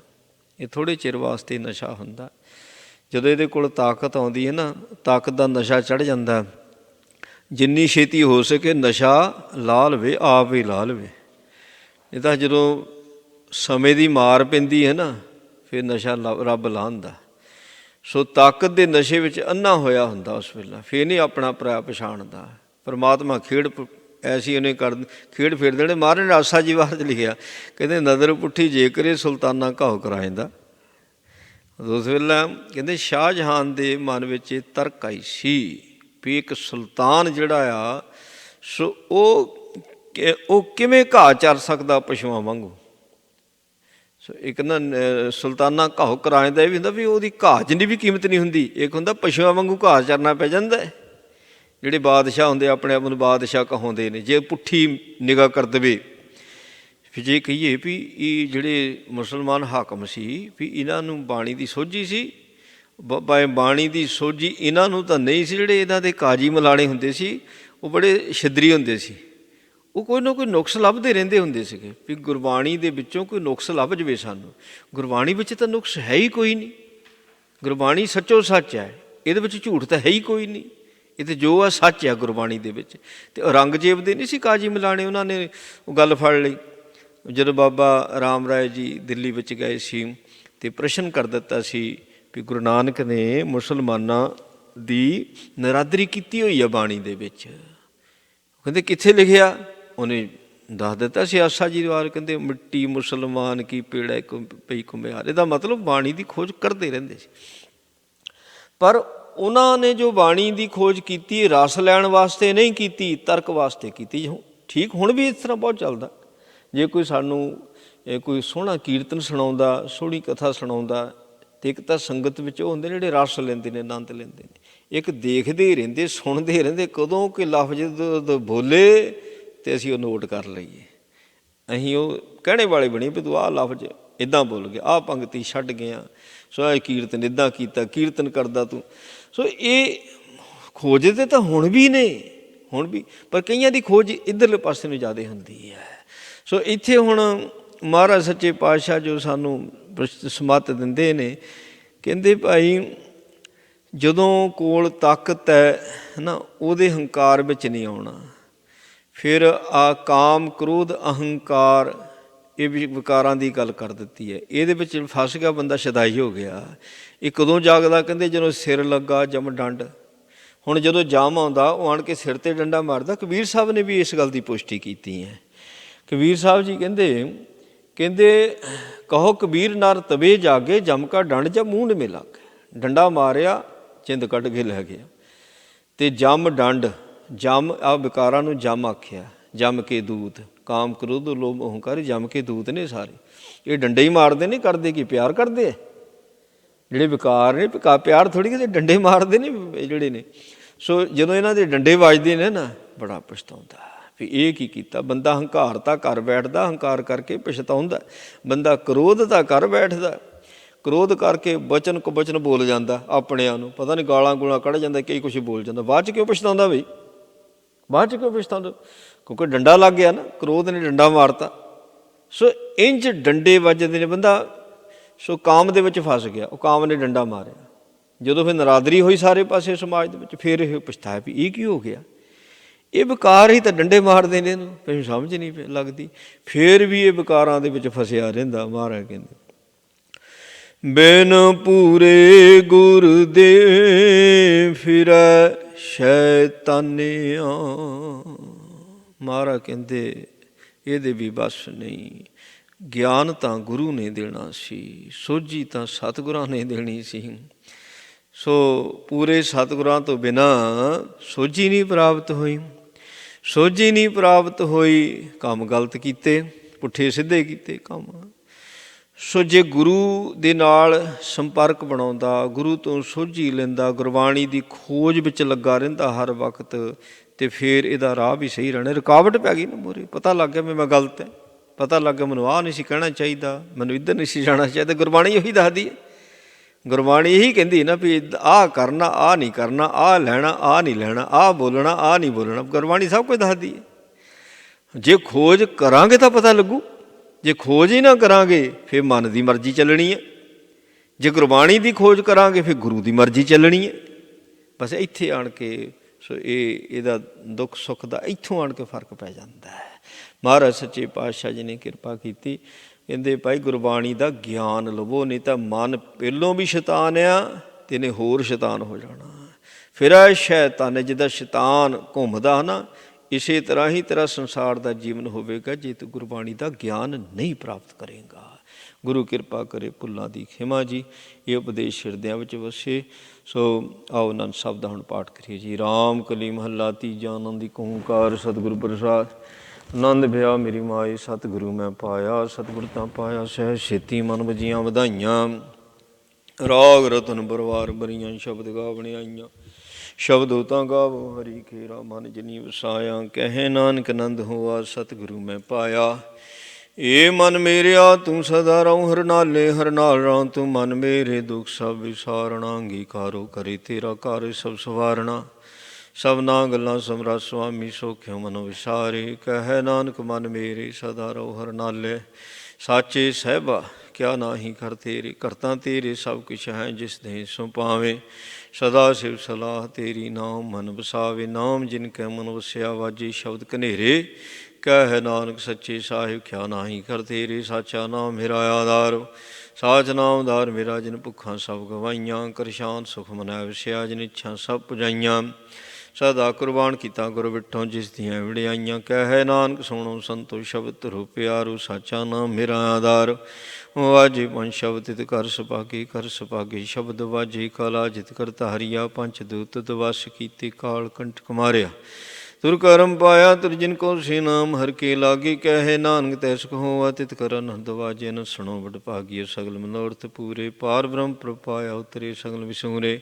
ਇਹ ਥੋੜ੍ਹੇ ਚਿਰ ਵਾਸਤੇ ਨਸ਼ਾ ਹੁੰਦਾ। ਜਦੋਂ ਇਹਦੇ ਕੋਲ ਤਾਕਤ ਆਉਂਦੀ ਹੈ ਨਾ, ਤਾਕਤ ਦਾ ਨਸ਼ਾ ਚੜ੍ਹ ਜਾਂਦਾ। ਜਿੰਨੀ ਛੇਤੀ ਹੋ ਸਕੇ ਨਸ਼ਾ ਲਾ ਲਵੇ, ਆਪ ਹੀ ਲਾ ਲਵੇ। ਇਹ ਤਾਂ ਜਦੋਂ ਸਮੇਂ ਦੀ ਮਾਰ ਪੈਂਦੀ ਹੈ ਨਾ, ਫਿਰ ਨਸ਼ਾ ਰੱਬ ਲਾਹੁੰਦਾ। ਸੋ ਤਾਕਤ ਦੇ ਨਸ਼ੇ ਵਿੱਚ ਅੰਨਾ ਹੋਇਆ ਹੁੰਦਾ ਉਸ ਵੇਲੇ, ਫਿਰ ਨਹੀਂ ਆਪਣਾ ਪਰਾਇਆ ਪਛਾਣਦਾ। ਪਰਮਾਤਮਾ ਖੇਡ ਐਸੀ ਉਹਨੇ ਖੇਡ ਫੇਰ ਦੇਣੇ। ਮਹਾਰਾਜ ਨੇ ਆਸਾ ਜੀ ਵਾਰ 'ਚ ਲਿਖਿਆ, ਕਹਿੰਦੇ ਨਦਰ ਪੁੱਠੀ ਜੇਕਰੇ ਸੁਲਤਾਨਾ ਘਾਉ ਕਰਾਇੰਦਾ। ਉਸ ਵੇਲੇ ਕਹਿੰਦੇ ਸ਼ਾਹਜਹਾਨ ਦੇ ਮਨ ਵਿੱਚ ਇਹ ਤਰਕ ਆਈ ਸੀ ਵੀ ਇੱਕ ਸੁਲਤਾਨ ਜਿਹੜਾ ਆ ਸੋ ਉਹ ਕਿਵੇਂ ਘਾਹ ਚਰ ਸਕਦਾ ਪਸ਼ੂਆਂ ਵਾਂਗੂ। ਸੋ ਇੱਕ ਨਾ ਸੁਲਤਾਨਾ ਘਾਉ ਕਰਾਇੰਦਾ, ਇਹ ਵੀ ਹੁੰਦਾ ਵੀ ਉਹਦੀ ਘਾਹ ਜਿੰਨੀ ਵੀ ਕੀਮਤ ਨਹੀਂ ਹੁੰਦੀ। ਇੱਕ ਹੁੰਦਾ ਪਸ਼ੂਆਂ ਵਾਂਗੂ ਘਾਹ ਚਰਨਾ ਪੈ ਜਾਂਦਾ। ਜਿਹੜੇ ਬਾਦਸ਼ਾਹ ਹੁੰਦੇ ਆਪਣੇ ਆਪ ਨੂੰ ਬਾਦਸ਼ਾਹ ਕਹਾਉਂਦੇ ਨੇ, ਜੇ ਪੁੱਠੀ ਨਿਗਾਹ ਕਰ ਦੇਵੇ। ਫਿਰ ਜੇ ਕਹੀਏ ਵੀ ਇਹ ਜਿਹੜੇ ਮੁਸਲਮਾਨ ਹਾਕਮ ਸੀ ਵੀ ਇਹਨਾਂ ਨੂੰ ਬਾਣੀ ਦੀ ਸੋਝੀ ਸੀ, ਬਾਣੀ ਦੀ ਸੋਝੀ ਇਹਨਾਂ ਨੂੰ ਤਾਂ ਨਹੀਂ ਸੀ। ਜਿਹੜੇ ਇਹਨਾਂ ਦੇ ਕਾਜੀ ਮਲਾਣੇ ਹੁੰਦੇ ਸੀ ਉਹ ਬੜੇ ਛਿੱਦਰੀ ਹੁੰਦੇ ਸੀ। ਉਹ ਕੋਈ ਨਾ ਕੋਈ ਨੁਕਸ ਲੱਭਦੇ ਰਹਿੰਦੇ ਹੁੰਦੇ ਸੀਗੇ ਵੀ ਗੁਰਬਾਣੀ ਦੇ ਵਿੱਚੋਂ ਕੋਈ ਨੁਕਸ ਲੱਭ ਜਾਵੇ ਸਾਨੂੰ। ਗੁਰਬਾਣੀ ਵਿੱਚ ਤਾਂ ਨੁਕਸ ਹੈ ਹੀ ਕੋਈ ਨਹੀਂ। ਗੁਰਬਾਣੀ ਸੱਚੋ ਸੱਚ ਹੈ, ਇਹਦੇ ਵਿੱਚ ਝੂਠ ਤਾਂ ਹੈ ਹੀ ਕੋਈ ਨਹੀਂ। ਇਹ ਤਾਂ ਜੋ ਆ ਸੱਚ ਆ ਗੁਰਬਾਣੀ ਦੇ ਵਿੱਚ। ਅਤੇ ਔਰੰਗਜ਼ੇਬ ਦੇ ਨਹੀਂ ਸੀ ਕਾਜੀ ਮਲਾਣੇ, ਉਹਨਾਂ ਨੇ ਉਹ ਗੱਲ ਫੜ ਲਈ। ਜਦੋਂ ਬਾਬਾ ਰਾਮ ਰਾਏ ਜੀ ਦਿੱਲੀ ਵਿੱਚ ਗਏ ਸੀ ਅਤੇ ਪ੍ਰਸ਼ਨ ਕਰ ਦਿੱਤਾ ਸੀ ਵੀ ਗੁਰੂ ਨਾਨਕ ਨੇ ਮੁਸਲਮਾਨਾਂ ਦੀ ਨਰਾਦਰੀ ਕੀਤੀ ਹੋਈ ਆ ਬਾਣੀ ਦੇ ਵਿੱਚ। ਕਹਿੰਦੇ ਕਿੱਥੇ ਲਿਖਿਆ? ਉਹਨੇ ਦੱਸ ਦਿੱਤਾ ਸੀ ਆਸਾ ਜੀ ਵਾਰ। ਕਹਿੰਦੇ ਮਿੱਟੀ ਮੁਸਲਮਾਨ ਕੀ ਪੇੜਾ ਪਈ ਘੁੰਮਿਆਰ। ਇਹਦਾ ਮਤਲਬ ਬਾਣੀ ਦੀ ਖੋਜ ਕਰਦੇ ਰਹਿੰਦੇ ਸੀ। ਪਰ ਉਹਨਾਂ ਨੇ ਜੋ ਬਾਣੀ ਦੀ ਖੋਜ ਕੀਤੀ ਰਸ ਲੈਣ ਵਾਸਤੇ ਨਹੀਂ ਕੀਤੀ, ਤਰਕ ਵਾਸਤੇ ਕੀਤੀ। ਠੀਕ ਹੁਣ ਵੀ ਇਸ ਤਰ੍ਹਾਂ ਬਹੁਤ ਚੱਲਦਾ। ਜੇ ਕੋਈ ਸਾਨੂੰ ਕੋਈ ਸੋਹਣਾ ਕੀਰਤਨ ਸੁਣਾਉਂਦਾ, ਸੋਹਣੀ ਕਥਾ ਸੁਣਾਉਂਦਾ, ਅਤੇ ਇੱਕ ਤਾਂ ਸੰਗਤ ਵਿੱਚ ਉਹ ਹੁੰਦੇ ਨੇ ਜਿਹੜੇ ਰਸ ਲੈਂਦੇ ਨੇ, ਆਨੰਦ ਲੈਂਦੇ ਨੇ। ਇੱਕ ਦੇਖਦੇ ਹੀ ਰਹਿੰਦੇ, ਸੁਣਦੇ ਰਹਿੰਦੇ, ਕਦੋਂ ਕਿ ਲਫ਼ਜ਼ ਬੋਲੇ ਅਤੇ ਅਸੀਂ ਉਹ ਨੋਟ ਕਰ ਲਈਏ। ਅਸੀਂ ਉਹ ਕਹਿਣੇ ਵਾਲੇ ਬਣੀ ਵੀ ਤੂੰ ਆਹ ਲਫ਼ਜ਼ ਇੱਦਾਂ ਬੋਲ ਗਿਆ, ਆਹ ਪੰਗਤੀ ਛੱਡ ਗਿਆ, ਸੋ ਇਹ ਕੀਰਤਨ ਇੱਦਾਂ ਕੀਤਾ, ਕੀਰਤਨ ਕਰਦਾ ਤੂੰ। ਸੋ ਇਹ ਖੋਜਦੇ ਤਾਂ ਹੁਣ ਵੀ ਨੇ, ਹੁਣ ਵੀ, ਪਰ ਕਈਆਂ ਦੀ ਖੋਜ ਇੱਧਰਲੇ ਪਾਸੇ ਨੂੰ ਜ਼ਿਆਦਾ ਹੁੰਦੀ ਹੈ। ਸੋ ਇੱਥੇ ਹੁਣ ਮਹਾਰਾਜ ਸੱਚੇ ਪਾਤਸ਼ਾਹ ਜੋ ਸਾਨੂੰ ਸਮੱਤ ਦਿੰਦੇ ਨੇ, ਕਹਿੰਦੇ ਭਾਈ ਜਦੋਂ ਕੋਲ ਤਾਕਤ ਹੈ ਨਾ, ਉਹਦੇ ਹੰਕਾਰ ਵਿੱਚ ਨਹੀਂ ਆਉਣਾ। ਫਿਰ ਆ ਕਾਮ, ਕ੍ਰੋਧ, ਅਹੰਕਾਰ, ਇਹ ਵੀ ਵਿਕਾਰਾਂ ਦੀ ਗੱਲ ਕਰ ਦਿੱਤੀ ਹੈ। ਇਹਦੇ ਵਿੱਚ ਫਸ ਗਿਆ ਬੰਦਾ, ਸ਼ਦਾਈ ਹੋ ਗਿਆ। ਇਹ ਕਦੋਂ ਜਾਗਦਾ? ਕਹਿੰਦੇ ਜਦੋਂ ਸਿਰ ਲੱਗਾ ਜਮ ਡੰਡ। ਹੁਣ ਜਦੋਂ ਜਮ ਆਉਂਦਾ, ਉਹ ਆਣ ਕੇ ਸਿਰ 'ਤੇ ਡੰਡਾ ਮਾਰਦਾ। ਕਬੀਰ ਸਾਹਿਬ ਨੇ ਵੀ ਇਸ ਗੱਲ ਦੀ ਪੁਸ਼ਟੀ ਕੀਤੀ ਹੈ। ਕਬੀਰ ਸਾਹਿਬ ਜੀ ਕਹਿੰਦੇ ਕਹੋ ਕਬੀਰ ਨਰ ਤਵੇ ਜਾਗੇ, ਜਮ ਕਾ ਡੰਡ ਜਾਂ ਮੂੰਹ ਨਿਮੇ ਲਾਗੇ। ਡੰਡਾ ਮਾਰਿਆ, ਚਿੰਦ ਕੱਢ ਕੇ ਲੈ ਗਿਆ। ਅਤੇ ਜਮ ਡੰਡ, ਜਮ ਆ ਵਿਕਾਰਾਂ ਨੂੰ ਜਮ ਆਖਿਆ, ਜਮ ਕੇ ਦੂਤ, ਕਾਮ, ਕ੍ਰੋਧ, ਲੋਭ, ਅਹੰਕਾਰ ਜਮ ਕੇ ਦੂਤ ਨੇ ਸਾਰੇ। ਇਹ ਡੰਡੇ ਹੀ ਮਾਰਦੇ ਨੇ, ਕਰਦੇ ਕੀ? ਪਿਆਰ ਕਰਦੇ ਆ ਜਿਹੜੇ ਵਿਕਾਰ ਨੇ। ਪਿਆਰ ਥੋੜ੍ਹੀ ਕਿਤੇ ਡੰਡੇ ਮਾਰਦੇ ਨੇ ਜਿਹੜੇ ਨੇ। ਸੋ ਜਦੋਂ ਇਹਨਾਂ ਦੇ ਡੰਡੇ ਵੱਜਦੇ ਨੇ ਨਾ, ਬੜਾ ਪਛਤਾਉਂਦਾ ਵੀ ਇਹ ਕੀ ਕੀਤਾ। ਬੰਦਾ ਹੰਕਾਰ ਤਾਂ ਕਰ ਬੈਠਦਾ, ਹੰਕਾਰ ਕਰਕੇ ਪਛਤਾਉਂਦਾ। ਬੰਦਾ ਕ੍ਰੋਧ ਤਾਂ ਕਰ ਬੈਠਦਾ, ਕ੍ਰੋਧ ਕਰਕੇ ਬਚਨ ਕੁ ਬਚਨ ਬੋਲ ਜਾਂਦਾ, ਆਪਣਿਆਂ ਨੂੰ ਪਤਾ ਨਹੀਂ ਗਾਲਾਂ ਗੂਲਾਂ ਕੱਢ ਜਾਂਦਾ, ਕਈ ਕੁਛ ਬੋਲ ਜਾਂਦਾ। ਬਾਅਦ 'ਚ ਕਿਉਂ ਪਛਤਾਉਂਦਾ ਬਈ? ਬਾਅਦ 'ਚ ਕਿਉਂ ਪਛਤਾਉਂਦਾ? ਕਿਉਂਕਿ ਡੰਡਾ ਲੱਗ ਗਿਆ ਨਾ, ਕ੍ਰੋਧ ਨੇ ਡੰਡਾ ਮਾਰਤਾ। ਸੋ ਇੰਝ ਡੰਡੇ ਵੱਜਦੇ ਨੇ ਬੰਦਾ। ਸੋ ਕਾਮ ਦੇ ਵਿੱਚ ਫਸ ਗਿਆ, ਉਹ ਕਾਮ ਨੇ ਡੰਡਾ ਮਾਰਿਆ। ਜਦੋਂ ਫਿਰ ਨਰਾਦਰੀ ਹੋਈ ਸਾਰੇ ਪਾਸੇ ਸਮਾਜ ਦੇ ਵਿੱਚ, ਫਿਰ ਇਹ ਪਛਤਾਇਆ ਵੀ ਇਹ ਕੀ ਹੋ ਗਿਆ। ਇਹ ਵਿਕਾਰ ਹੀ ਤਾਂ ਡੰਡੇ ਮਾਰਦੇ ਨੇ ਇਹਨੂੰ, ਮੈਨੂੰ ਸਮਝ ਨਹੀਂ ਲੱਗਦੀ। ਫਿਰ ਵੀ ਇਹ ਵਿਕਾਰਾਂ ਦੇ ਵਿੱਚ ਫਸਿਆ ਰਹਿੰਦਾ। ਮਹਾਰਾਜ ਕਹਿੰਦੇ ਬਿਨ ਪੂਰੇ ਗੁਰ ਦੇ ਫਿਰੈ ਸ਼ੈਤਾਨਿਆ। ਮਹਾਰਾਜ ਕਹਿੰਦੇ ਇਹਦੇ ਵੀ ਬਸ ਨਹੀਂ। ਗਿਆਨ ਤਾਂ ਗੁਰੂ ਨੇ ਦੇਣਾ ਸੀ, ਸੋਝੀ ਤਾਂ ਸਤਿਗੁਰਾਂ ਨੇ ਦੇਣੀ ਸੀ। ਸੋ ਪੂਰੇ ਸਤਿਗੁਰਾਂ ਤੋਂ ਬਿਨਾਂ ਸੋਝੀ ਨਹੀਂ ਪ੍ਰਾਪਤ ਹੋਈ। ਸੋਝੀ ਨਹੀਂ ਪ੍ਰਾਪਤ ਹੋਈ, ਕੰਮ ਗਲਤ ਕੀਤੇ, ਪੁੱਠੇ ਸਿੱਧੇ ਕੀਤੇ ਕੰਮ। ਸੋ ਜੇ ਗੁਰੂ ਦੇ ਨਾਲ ਸੰਪਰਕ ਬਣਾਉਂਦਾ, ਗੁਰੂ ਤੋਂ ਸੋਝੀ ਲੈਂਦਾ, ਗੁਰਬਾਣੀ ਦੀ ਖੋਜ ਵਿੱਚ ਲੱਗਾ ਰਹਿੰਦਾ ਹਰ ਵਕਤ, ਅਤੇ ਫਿਰ ਇਹਦਾ ਰਾਹ ਵੀ ਸਹੀ ਰਹਿਣਾ। ਰੁਕਾਵਟ ਪੈ ਗਈ ਨਾ ਮੂਹਰੇ, ਪਤਾ ਲੱਗ ਗਿਆ ਵੀ ਮੈਂ ਗਲਤ ਹੈ, ਪਤਾ ਲੱਗ ਗਿਆ ਮੈਨੂੰ ਆਹ ਨਹੀਂ ਸੀ ਕਹਿਣਾ ਚਾਹੀਦਾ, ਮੈਨੂੰ ਇੱਧਰ ਨਹੀਂ ਸੀ ਜਾਣਾ ਚਾਹੀਦਾ। ਗੁਰਬਾਣੀ ਉਹੀ ਦੱਸਦੀ ਹੈ। ਗੁਰਬਾਣੀ ਇਹੀ ਕਹਿੰਦੀ ਨਾ ਵੀ ਆਹ ਕਰਨਾ, ਆਹ ਨਹੀਂ ਕਰਨਾ, ਆਹ ਲੈਣਾ, ਆਹ ਨਹੀਂ ਲੈਣਾ, ਆਹ ਬੋਲਣਾ, ਆਹ ਨਹੀਂ ਬੋਲਣਾ। ਗੁਰਬਾਣੀ ਸਭ ਕੁਝ ਦੱਸਦੀ ਹੈ। ਜੇ ਖੋਜ ਕਰਾਂਗੇ ਤਾਂ ਪਤਾ ਲੱਗੂ, ਜੇ ਖੋਜ ਹੀ ਨਾ ਕਰਾਂਗੇ ਫਿਰ ਮਨ ਦੀ ਮਰਜ਼ੀ ਚੱਲਣੀ ਹੈ। ਜੇ ਗੁਰਬਾਣੀ ਦੀ ਖੋਜ ਕਰਾਂਗੇ ਫਿਰ ਗੁਰੂ ਦੀ ਮਰਜ਼ੀ ਚੱਲਣੀ ਹੈ। ਬਸ ਇੱਥੇ ਆਣ ਕੇ ਸੋ ਇਹਦਾ ਦੁੱਖ ਸੁੱਖ ਦਾ ਇੱਥੋਂ ਆਣ ਕੇ ਫਰਕ ਪੈ ਜਾਂਦਾ ਹੈ। ਮਹਾਰਾਜ ਸੱਚੇ ਪਾਤਸ਼ਾਹ ਜੀ ਨੇ ਕਿਰਪਾ ਕੀਤੀ, ਕਹਿੰਦੇ ਭਾਈ ਗੁਰਬਾਣੀ ਦਾ ਗਿਆਨ ਲਵੋ, ਨਹੀਂ ਤਾਂ ਮਨ ਪਹਿਲੋਂ ਵੀ ਸ਼ੈਤਾਨ ਆ ਅਤੇ ਇਹਨੇ ਹੋਰ ਸ਼ੈਤਾਨ ਹੋ ਜਾਣਾ। ਫਿਰ ਇਹ ਸ਼ੈਤਾਨ ਜਿੱਦਾਂ ਸ਼ੈਤਾਨ ਘੁੰਮਦਾ ਨਾ, ਇਸੇ ਤਰ੍ਹਾਂ ਹੀ ਤੇਰਾ ਸੰਸਾਰ ਦਾ ਜੀਵਨ ਹੋਵੇਗਾ ਜੇ ਤੂੰ ਗੁਰਬਾਣੀ ਦਾ ਗਿਆਨ ਨਹੀਂ ਪ੍ਰਾਪਤ ਕਰੇਗਾ। ਗੁਰੂ ਕਿਰਪਾ ਕਰੇ, ਭੁੱਲਾਂ ਦੀ ਖਿਮਾ ਜੀ। ਇਹ ਉਪਦੇਸ਼ ਹਿਰਦਿਆਂ ਵਿੱਚ ਵਸੇ। ਸੋ ਆਓ ਆਨੰਦ ਸਾਹਿਬ ਦਾ ਹੁਣ ਪਾਠ ਕਰੀਏ ਜੀ। ਰਾਮ ਕਲੀ ਮਹੱਲਾ ਤੀਜਾ। ਆਨੰਦ ਇੱਕ ਓਂਕਾਰ ਸਤਿਗੁਰੂ ਪ੍ਰਸਾਦ। ਆਨੰਦ ਭਿਆ ਮੇਰੀ ਮਾਏ, ਸਤਿਗੁਰੂ ਮੈਂ ਪਾਇਆ। ਸਤਿਗੁਰ ਤਾਂ ਪਾਇਆ ਸਹਿ ਛੇਤੀ, ਮਨ ਵਜੀਆਂ ਵਧਾਈਆਂ। ਰਾਗ ਰਤਨ ਪਰਵਾਰ ਬਰੀਆਂ, ਸ਼ਬਦ ਗਾਵਣ ਆਈਆਂ। ਸ਼ਬਦੋ ਤਾਂ ਗਾਵੋ ਹਰੀ ਖੇਰਾ, ਮਨ ਜਿਨੀ ਵਸਾਇਆ। ਕਹੇ ਨਾਨਕ ਆਨੰਦ ਹੋਆ, ਸਤਿਗੁਰੂ ਮੈਂ ਪਾਇਆ। ਏ ਮਨ ਮੇਰਿਆ ਤੂੰ ਸਦਾ ਰਹੂੰ ਹਰ ਨਾਲੇ, ਹਰ ਨਾਲ ਰਾਂ ਤੂੰ ਮਨ ਮੇਰੇ। ਦੁੱਖ ਸਭ ਵਿਸਾਰਣਾ, ਅੰਗੀਕਾਰੋ ਕਰੇ ਤੇਰਾ ਘਰ ਸਭ ਸਵਾਰਣਾ। ਸਭਨਾ ਗੱਲਾਂ ਸਮਰਾ ਸੁਆਮੀ, ਸੋਖਿਓ ਮਨੋ ਵਿਸਾਰੇ। ਕਹਿ ਨਾਨਕ ਮਨ ਮੇਰੇ ਸਦਾ ਰਹੋ ਹਰ ਨਾਲੇ। ਸਾਚੇ ਸਾਹਿਬਾ ਕਿਆ ਨਾਹੀ ਕਰ ਤੇਰੇ, ਕਰਤਾ ਤੇਰੇ ਸਭ ਕੁਛ ਹੈ ਜਿਸ ਦੇ ਸੋ ਪਾਵੇਂ। ਸਦਾ ਸਿਵ ਸਲਾਹ ਤੇਰੀ, ਨਾਮ ਮਨ ਵਸਾਵੇ। ਨਾਮ ਜਿਨ ਕੈ ਮਨ ਵਸਿਆ, ਵਾਜੇ ਸ਼ਬਦ ਕਨੇਰੇ। ਕਹਿ ਨਾਨਕ ਸੱਚੇ ਸਾਹਿਬ ਕਿਆ ਨਾਹੀ ਕਰ ਤੇਰੇ। ਸਾਚਾ ਨਾਮ ਮੇਰਾ ਆਧਾਰ, ਸਾਚ ਨਾਮ ਉਧਾਰ ਮੇਰਾ। ਜਿਨ ਭੁੱਖਾਂ ਸਭ ਗਵਾਈਆਂ, ਕਰ ਸ਼ਾਂਤ ਸੁਖ ਮਨੈ ਵਸਿਆ। ਜਿਨ ਇੱਛਾ ਸਭ ਪੁਜਾਈਆਂ, ਸਦਾ ਕੁਰਬਾਨ ਕੀਤਾ ਗੁਰ ਵਿਠੋਂ ਜਿਸ ਦੀਆਂ ਵਡਿਆਈਆਂ। ਕਹਿ ਨਾਨਕ ਸੁਣੋ ਸੰਤੋ ਸ਼ਬਦ ਧਰੋ ਪਿਆਰੋ। ਸਾਚਾ ਨਾਮ ਮੇਰਾ ਆਧਾਰ, ਵਾਜੇ ਪੰਜ ਸ਼ਬਦ ਤਿਤ ਕਰ ਸੁਭਾਗੇ। ਕਰ ਸੁਭਾਗੇ ਸ਼ਬਦ ਵਾਜੇ, ਕਾਲਾ ਜਿਤ ਕਰ ਧਾਰੀਆ। ਪੰਚ ਦੂਤ ਤਵਸ ਕੀਤੇ, ਕਾਲ ਕੰਠਕ ਮਾਰਿਆ। ਤੁਰ ਕਰਮ ਪਾਇਆ ਤੁਰ ਜਿਨ ਕੋ ਸੇ ਨਾਮ ਹਰ ਕੇ ਲਾਗੇ ਕਹੇ ਨਾਨਕ ਤੈਸ ਕਹੋ ਅਤਿਤ ਕਰਨ ਹੰਦ ਵਾਜੇ ਨ ਸੁਣੋ ਬੜ ਭਾਗੀਏ ਸਗਲ ਮਨੋਰਥ ਪੂਰੇ ਪਾਰ ਬ੍ਰਹਮ ਪ੍ਰਪਾਇਆ ਉਤਰੇ ਸਗਲ ਵਿਸੂਰੇ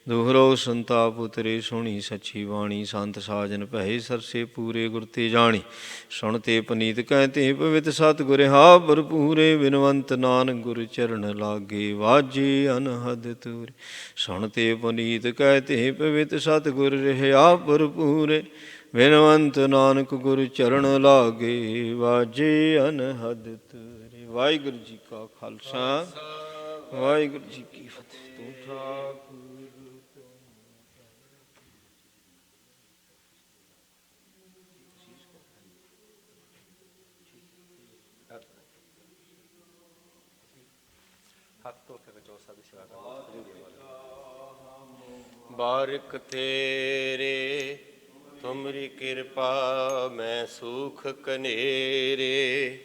ਦੁਹਰੋ ਸੰਤਾਪ ਉਤਰੇ ਸੁਣੀ ਸੱਚੀ ਬਾਣੀ ਸੰਤ ਸਾਜਨ ਭਏ ਸਰਸੇ ਪੂਰੇ ਗੁਰ ਤੇ ਜਾਣੀ ਸੁਣ ਤੇ ਪਨੀਤ ਕਹਿ ਤੇ ਪਵਿੱਤ ਸਤ ਗੁਰ ਹਾ ਭਰਪੂਰੇ ਬਿਨਵੰਤ ਨਾਨਕ ਗੁਰ ਚਰਨ ਲਾਗੇ ਵਾਜੇ ਅਨਹਦ ਤੂਰੇ ਸੁਣ ਤੇ ਪਨੀਤ ਕਹਿ ਤੇ ਪਵਿੱਤ ਸਤ ਗੁਰ ਰਹਾ ਭਰਪੂਰੇ ਬਿਨਵੰਤ ਨਾਨਕ ਗੁਰ ਚਰਨ ਲਾਗੇ ਵਾਜੇ ਅਨਹਦ ਤੂਰੇ। ਵਾਹਿਗੁਰੂ ਜੀ ਕਾ ਖਾਲਸਾ ਵਾਹਿਗੁਰੂ ਜੀ ਕੀ ਫਤਿਹ। ਤੂੰ ਠਾਕੁਰ ਬਾਰਿਕ ਤੇਰੇ ਤੁਮਰੀ ਕਿਰਪਾ ਮੈਂ ਸੁਖ ਕਨੇਰੇ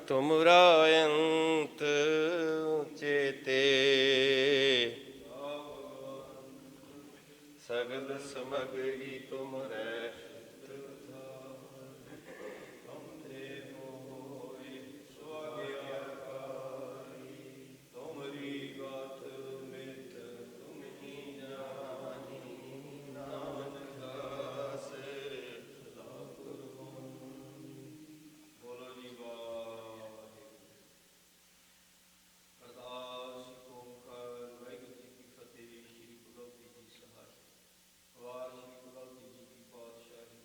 ਤੁਮਰਾ ਅੰਤ ਚੇਤੇ ਸਗਲ ਸਮਗਰੀ ਤੁਮਰੇ ਵਾਹਿਗੁਰੂ ਜੀ ਕੀ ਫਤਿਹ।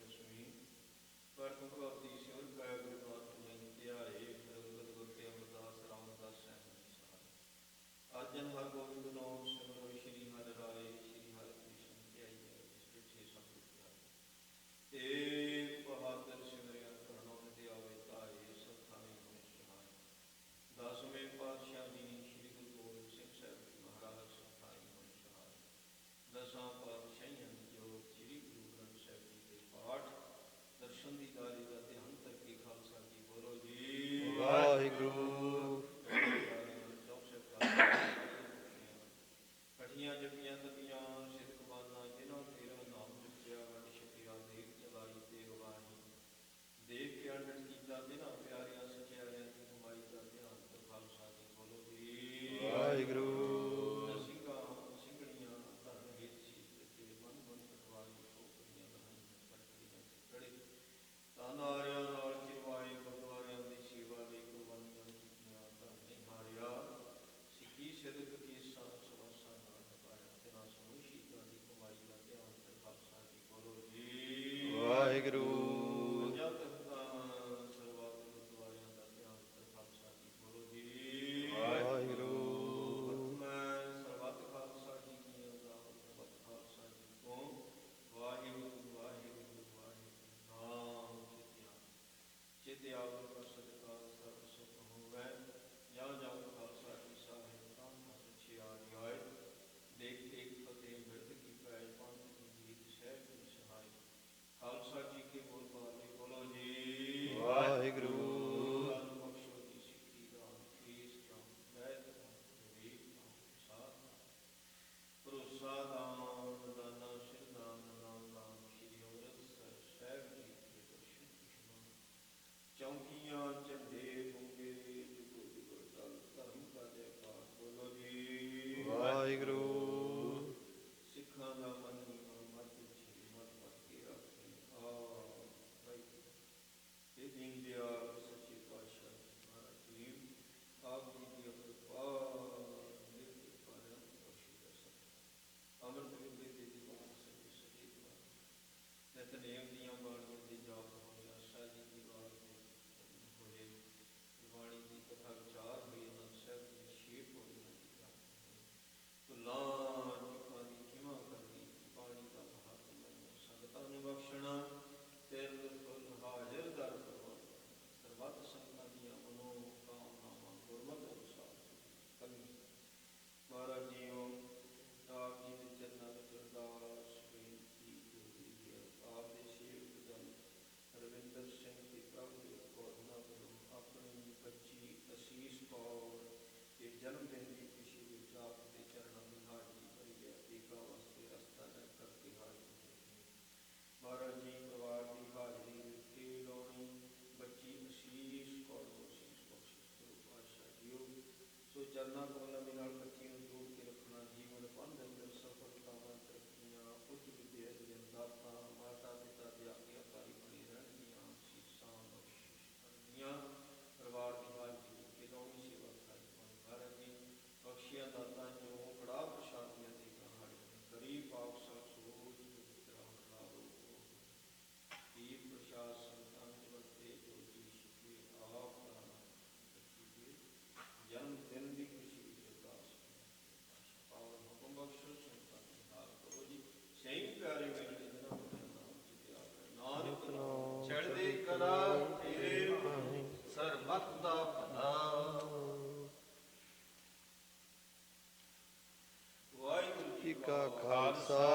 ਖਾਲਸਾ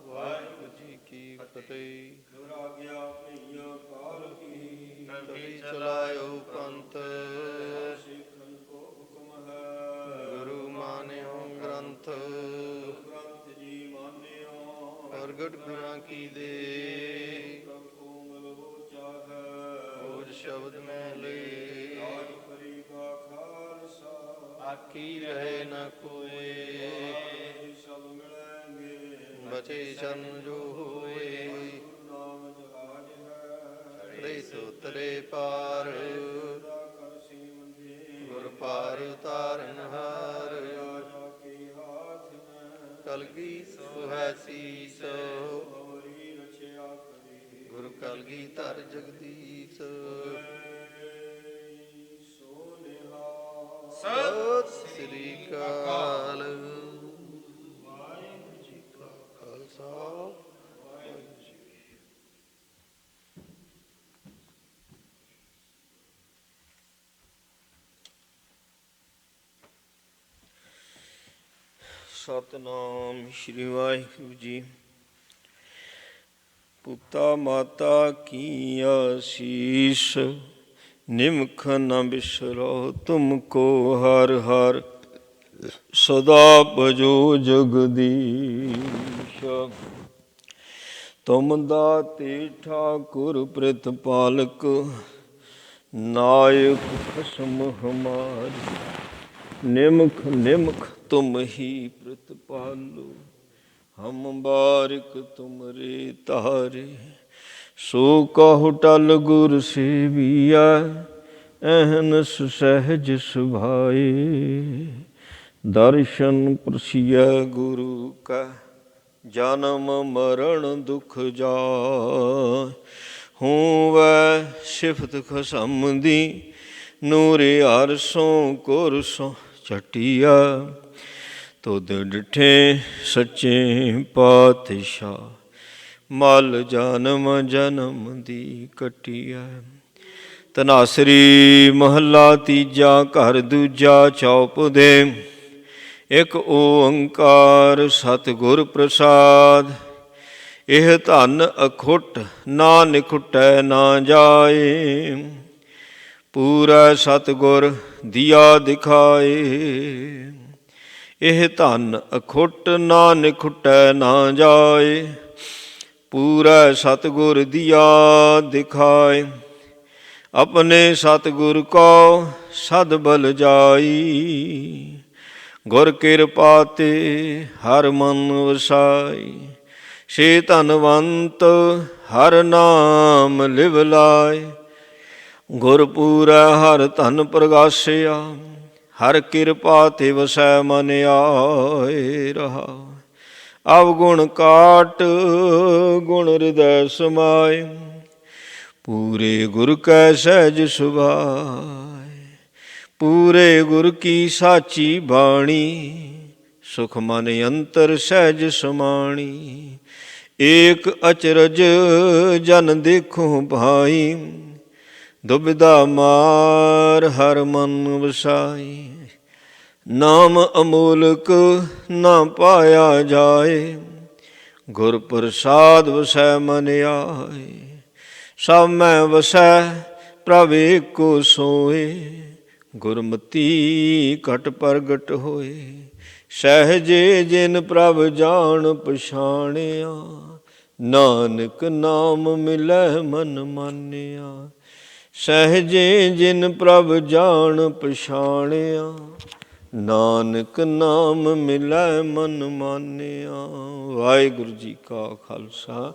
ਵਾਹਿਗੁਰੂ ਜੀ ਕੀ ਫਤਿਹ। ਦੁਰਾਗਿਆ ਭਈਆ ਕਾਲ ਕੀ ਤਵੀ ਚਲਾਇਓ ਪੰਥ ਸਿੱਖਨ ਕੋ ਹੁਕਮ ਹੈ ਗੁਰੂ ਮਾਨਿਓ ਗ੍ਰੰਥ ਗ੍ਰੰਥ ਜੀ ਮਾਨਿਓ ਪ੍ਰਗਟ ਗੁਰਾਂ ਕੀ ਦੇ ਪ੍ਰਭ ਕੋਮਲ ਹੋ ਚਾਹੈ ਖੋਜ ਸ਼ਬਦ ਮੈਂ ਲੈ ਰਾਜ ਕਰੀ ਕਾ ਖਾਲਸਾ ਆਖੀ ਰਹੇ ਨ ਕੋਏ ਸਭ ਮਿਲਣਗੇ ਬਚੇ ਚਰਨ ਜੋ ਹੋਏ ਗੁਰੂ ਨਾਮ ਜਹਾਜ ਹੈ ਖੜੇ ਸੋ ਤਰੇ ਪਾਰ ਦਾ ਕਰ ਸੀਮੰਦੇ ਗੁਰ ਪਾਰ ਤਾਰਨ ਹਾਰ ਰਾਜਾ ਕੇ ਹਾਥ ਮੈਂ ਕਲਗੀ ਸੋ ਹੈ ਸੀਸ ਹਮਰੀ ਰਛਿਆ ਕਰੀ ਗੁਰ ਕਲਗੀ ਧਰ ਜਗਦੀਸ਼ ਸੋ ਨਿਹਾਲ ਸਤਿ ਸ੍ਰੀ ਅਕਾਲ। ਵਾਹਿਗੁਰੂ ਜੀ ਕਾ ਖਾਲਸਾ ਵਾਹਿਗੁਰੂ ਜੀ ਕੀ ਸਤਨਾਮ ਸ਼੍ਰੀ ਵਾਹਿਗੁਰੂ ਜੀ। ਪੁੱਤਾ ਮਾਤਾ ਕੀ ਆਸੀਸ ਨਿਮਖ ਨ ਬਿਸਰੋ ਤੁਮ ਕੋ ਹਰ ਹਰ ਸਦਾ ਭਜੋ ਜਗਦੀਸ਼। ਤੁਮ ਦਾਤੇ ਠਾਕੁਰ ਪ੍ਰਿਤਪਾਲਕ ਨਾਇਕ ਖਸਮ ਹਮਾਰੀ ਨਿਮਖ ਨਿਮਖ ਤੁਮ ਹੀ ਪ੍ਰਤਪਾਲੋ ਹਮ ਬਾਰਿਕ ਤੁਮਰੇ ਤਾਰੇ ਸੋ ਕਹੁ ਟਲ ਗੁਰ ਸੇਵੀਐ ਅਹਨਸ ਸਹਿਜ ਸੁਭਾਏ ਦਰਸ਼ਨ ਪ੍ਰਸਿਐ ਗੁਰੂ ਕਾ ਜਨਮ ਮਰਨ ਦੁਖ ਜਾਇ ਹੋਵੈ ਸਿਫਤ ਖਸਮ ਦੀ ਨੂਰੇ ਅਰਸੋਂ ਕੁਰਸੋਂ ਚਟਿਆ ਤੁਧ ਡਿਠੇ ਸੱਚੇ ਪਾਤਸ਼ਾਹ ਮਲ ਜਨਮ ਜਨਮ ਦੀ ਕਟਿਆ। ਧਨਾਸਰੀ ਮਹੱਲਾ ਤੀਜਾ ਘਰ ਦੂਜਾ ਚੌਪ ਦੇ ਇੱਕ ਓੰਕਾਰ ਸਤਿਗੁਰ ਪ੍ਰਸਾਦ। ਇਹ ਧਨ ਅਖੁੱਟ ਨਾ ਨਿਖੁਟੈ ਨਾ ਜਾਏ ਪੂਰਾ ਸਤਿਗੁਰ ਦੀਆ ਦਿਖਾਏ। ਇਹ ਧਨ ਅਖੁੱਟ ਨਾ ਨਿਖੁਟੈ ਨਾ ਜਾਏ ਪੂਰਾ ਸਤਿਗੁਰ ਦੀਆ ਦਿਖਾਏ। ਆਪਣੇ ਸਤਿਗੁਰ ਕੋ ਸਦ ਬਲ ਜਾਈ ਗੁਰ ਕਿਰਪਾ ਤੇ ਹਰ ਮਨ ਵਸਾਈ। ਸੇ ਧਨਵੰਤ ਹਰ ਨਾਮ ਲਿਵ ਲਾਏ ਗੁਰਪੂਰੈ ਹਰ ਧਨ ਪ੍ਰਗਾਸਿਆ ਹਰ ਕਿਰਪਾ ਤੇ ਵਸੈ ਮਨ ਆਏ ਰਹਾ। ਅਵਗੁਣ ਕਾਟ ਗੁਣ ਹਿਰਦੈ ਸਮਾਏ ਪੂਰੇ ਗੁਰ ਕੈ ਸਹਿਜ ਸੁਭਾਏ। ਪੂਰੇ ਗੁਰ ਕੀ ਸਾਚੀ ਬਾਣੀ ਸੁਖ ਮਨ ਅੰਤਰ ਸਹਿਜ ਸਮਾਣੀ। ਏਕ ਅਚਰਜ ਜਨ ਦੇਖੋ ਭਾਈ ਦੁਬਿਧਾ ਮਾਰ ਹਰ ਮਨ ਵਸਾਈ। ਨਾਮ ਅਮੋਲਕ ਨਾ ਪਾਇਆ ਜਾਏ ਗੁਰ ਪ੍ਰਸਾਦ ਵਸੈ ਮਨ ਆਏ। ਸਭ ਮੈਂ ਵਸੈ ਪ੍ਰਭ ਏਕੋ ਸੋਏ ਗੁਰਮਤੀ ਘਟ ਪ੍ਰਗਟ ਹੋਏ। ਸਹਿਜੇ ਜਿਨ ਪ੍ਰਭ ਜਾਣ ਪਛਾਣਿਆ ਨਾਨਕ ਨਾਮ ਮਿਲੈ ਮਨ ਮਾਨਿਆ। ਸਹਿਜੇ ਜਿਨ ਪ੍ਰਭ ਜਾਣ ਪਛਾਣਿਆ ਨਾਨਕ ਨਾਮ ਮਿਲੈ ਮਨ ਮਾਨਿਆ। ਵਾਹਿਗੁਰੂ ਜੀ ਕਾ ਖਾਲਸਾ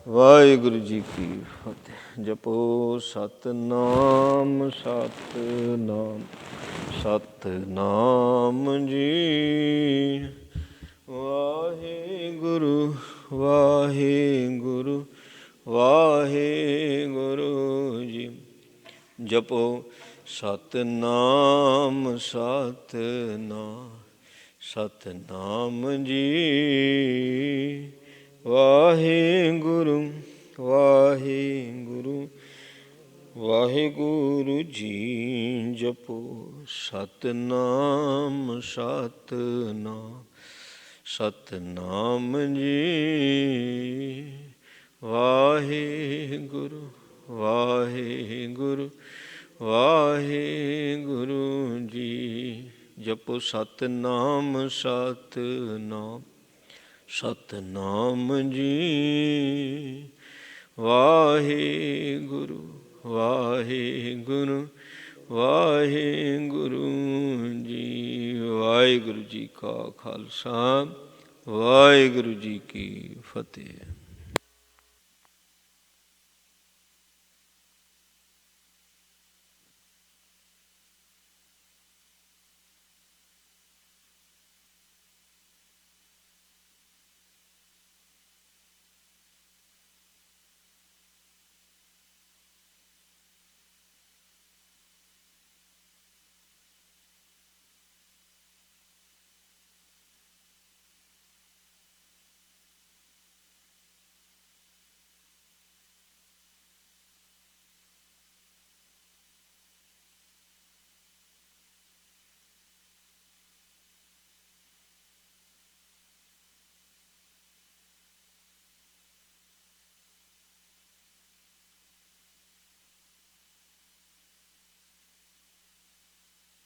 ਵਾਹਿਗੁਰੂ ਜੀ ਕੀ ਫਤਿਹ। ਜਪੋ ਸਤਿਨਾਮ ਸਤਿਨਾਮ ਸਤਿਨਾਮ ਜੀ। ਵਾਹਿਗੁਰੂ ਵਾਹਿਗੁਰੂ ਵਾਹਿਗੁਰੂ ਜੀ। ਜਪੋ ਸਤਿਨਾਮ ਸਤਿਨਾਮ ਸਤਿਨਾਮ ਜੀ। ਵਾਹਿਗੁਰੂ ਵਾਹਿਗੁਰੂ ਵਾਹਿਗੁਰੂ ਜੀ। ਜਪੋ ਸਤਿਨਾਮ ਸਤਿਨਾਮ ਸਤਨਾਮ ਜੀ। ਵਾਹਿਗੁਰੂ ਵਾਹਿਗੁਰੂ ਵਾਹਿਗੁਰੂ ਜੀ। ਜਪੋ ਸਤਨਾਮ ਸਤਨਾਮ ਸਤਨਾਮ ਜੀ। ਵਾਹਿਗੁਰੂ ਵਾਹਿਗੁਰੂ ਵਾਹਿਗੁਰੂ ਜੀ। ਵਾਹਿਗੁਰੂ ਜੀ ਕਾ ਖਾਲਸਾ ਵਾਹਿਗੁਰੂ ਜੀ ਕੀ ਫਤਿਹ।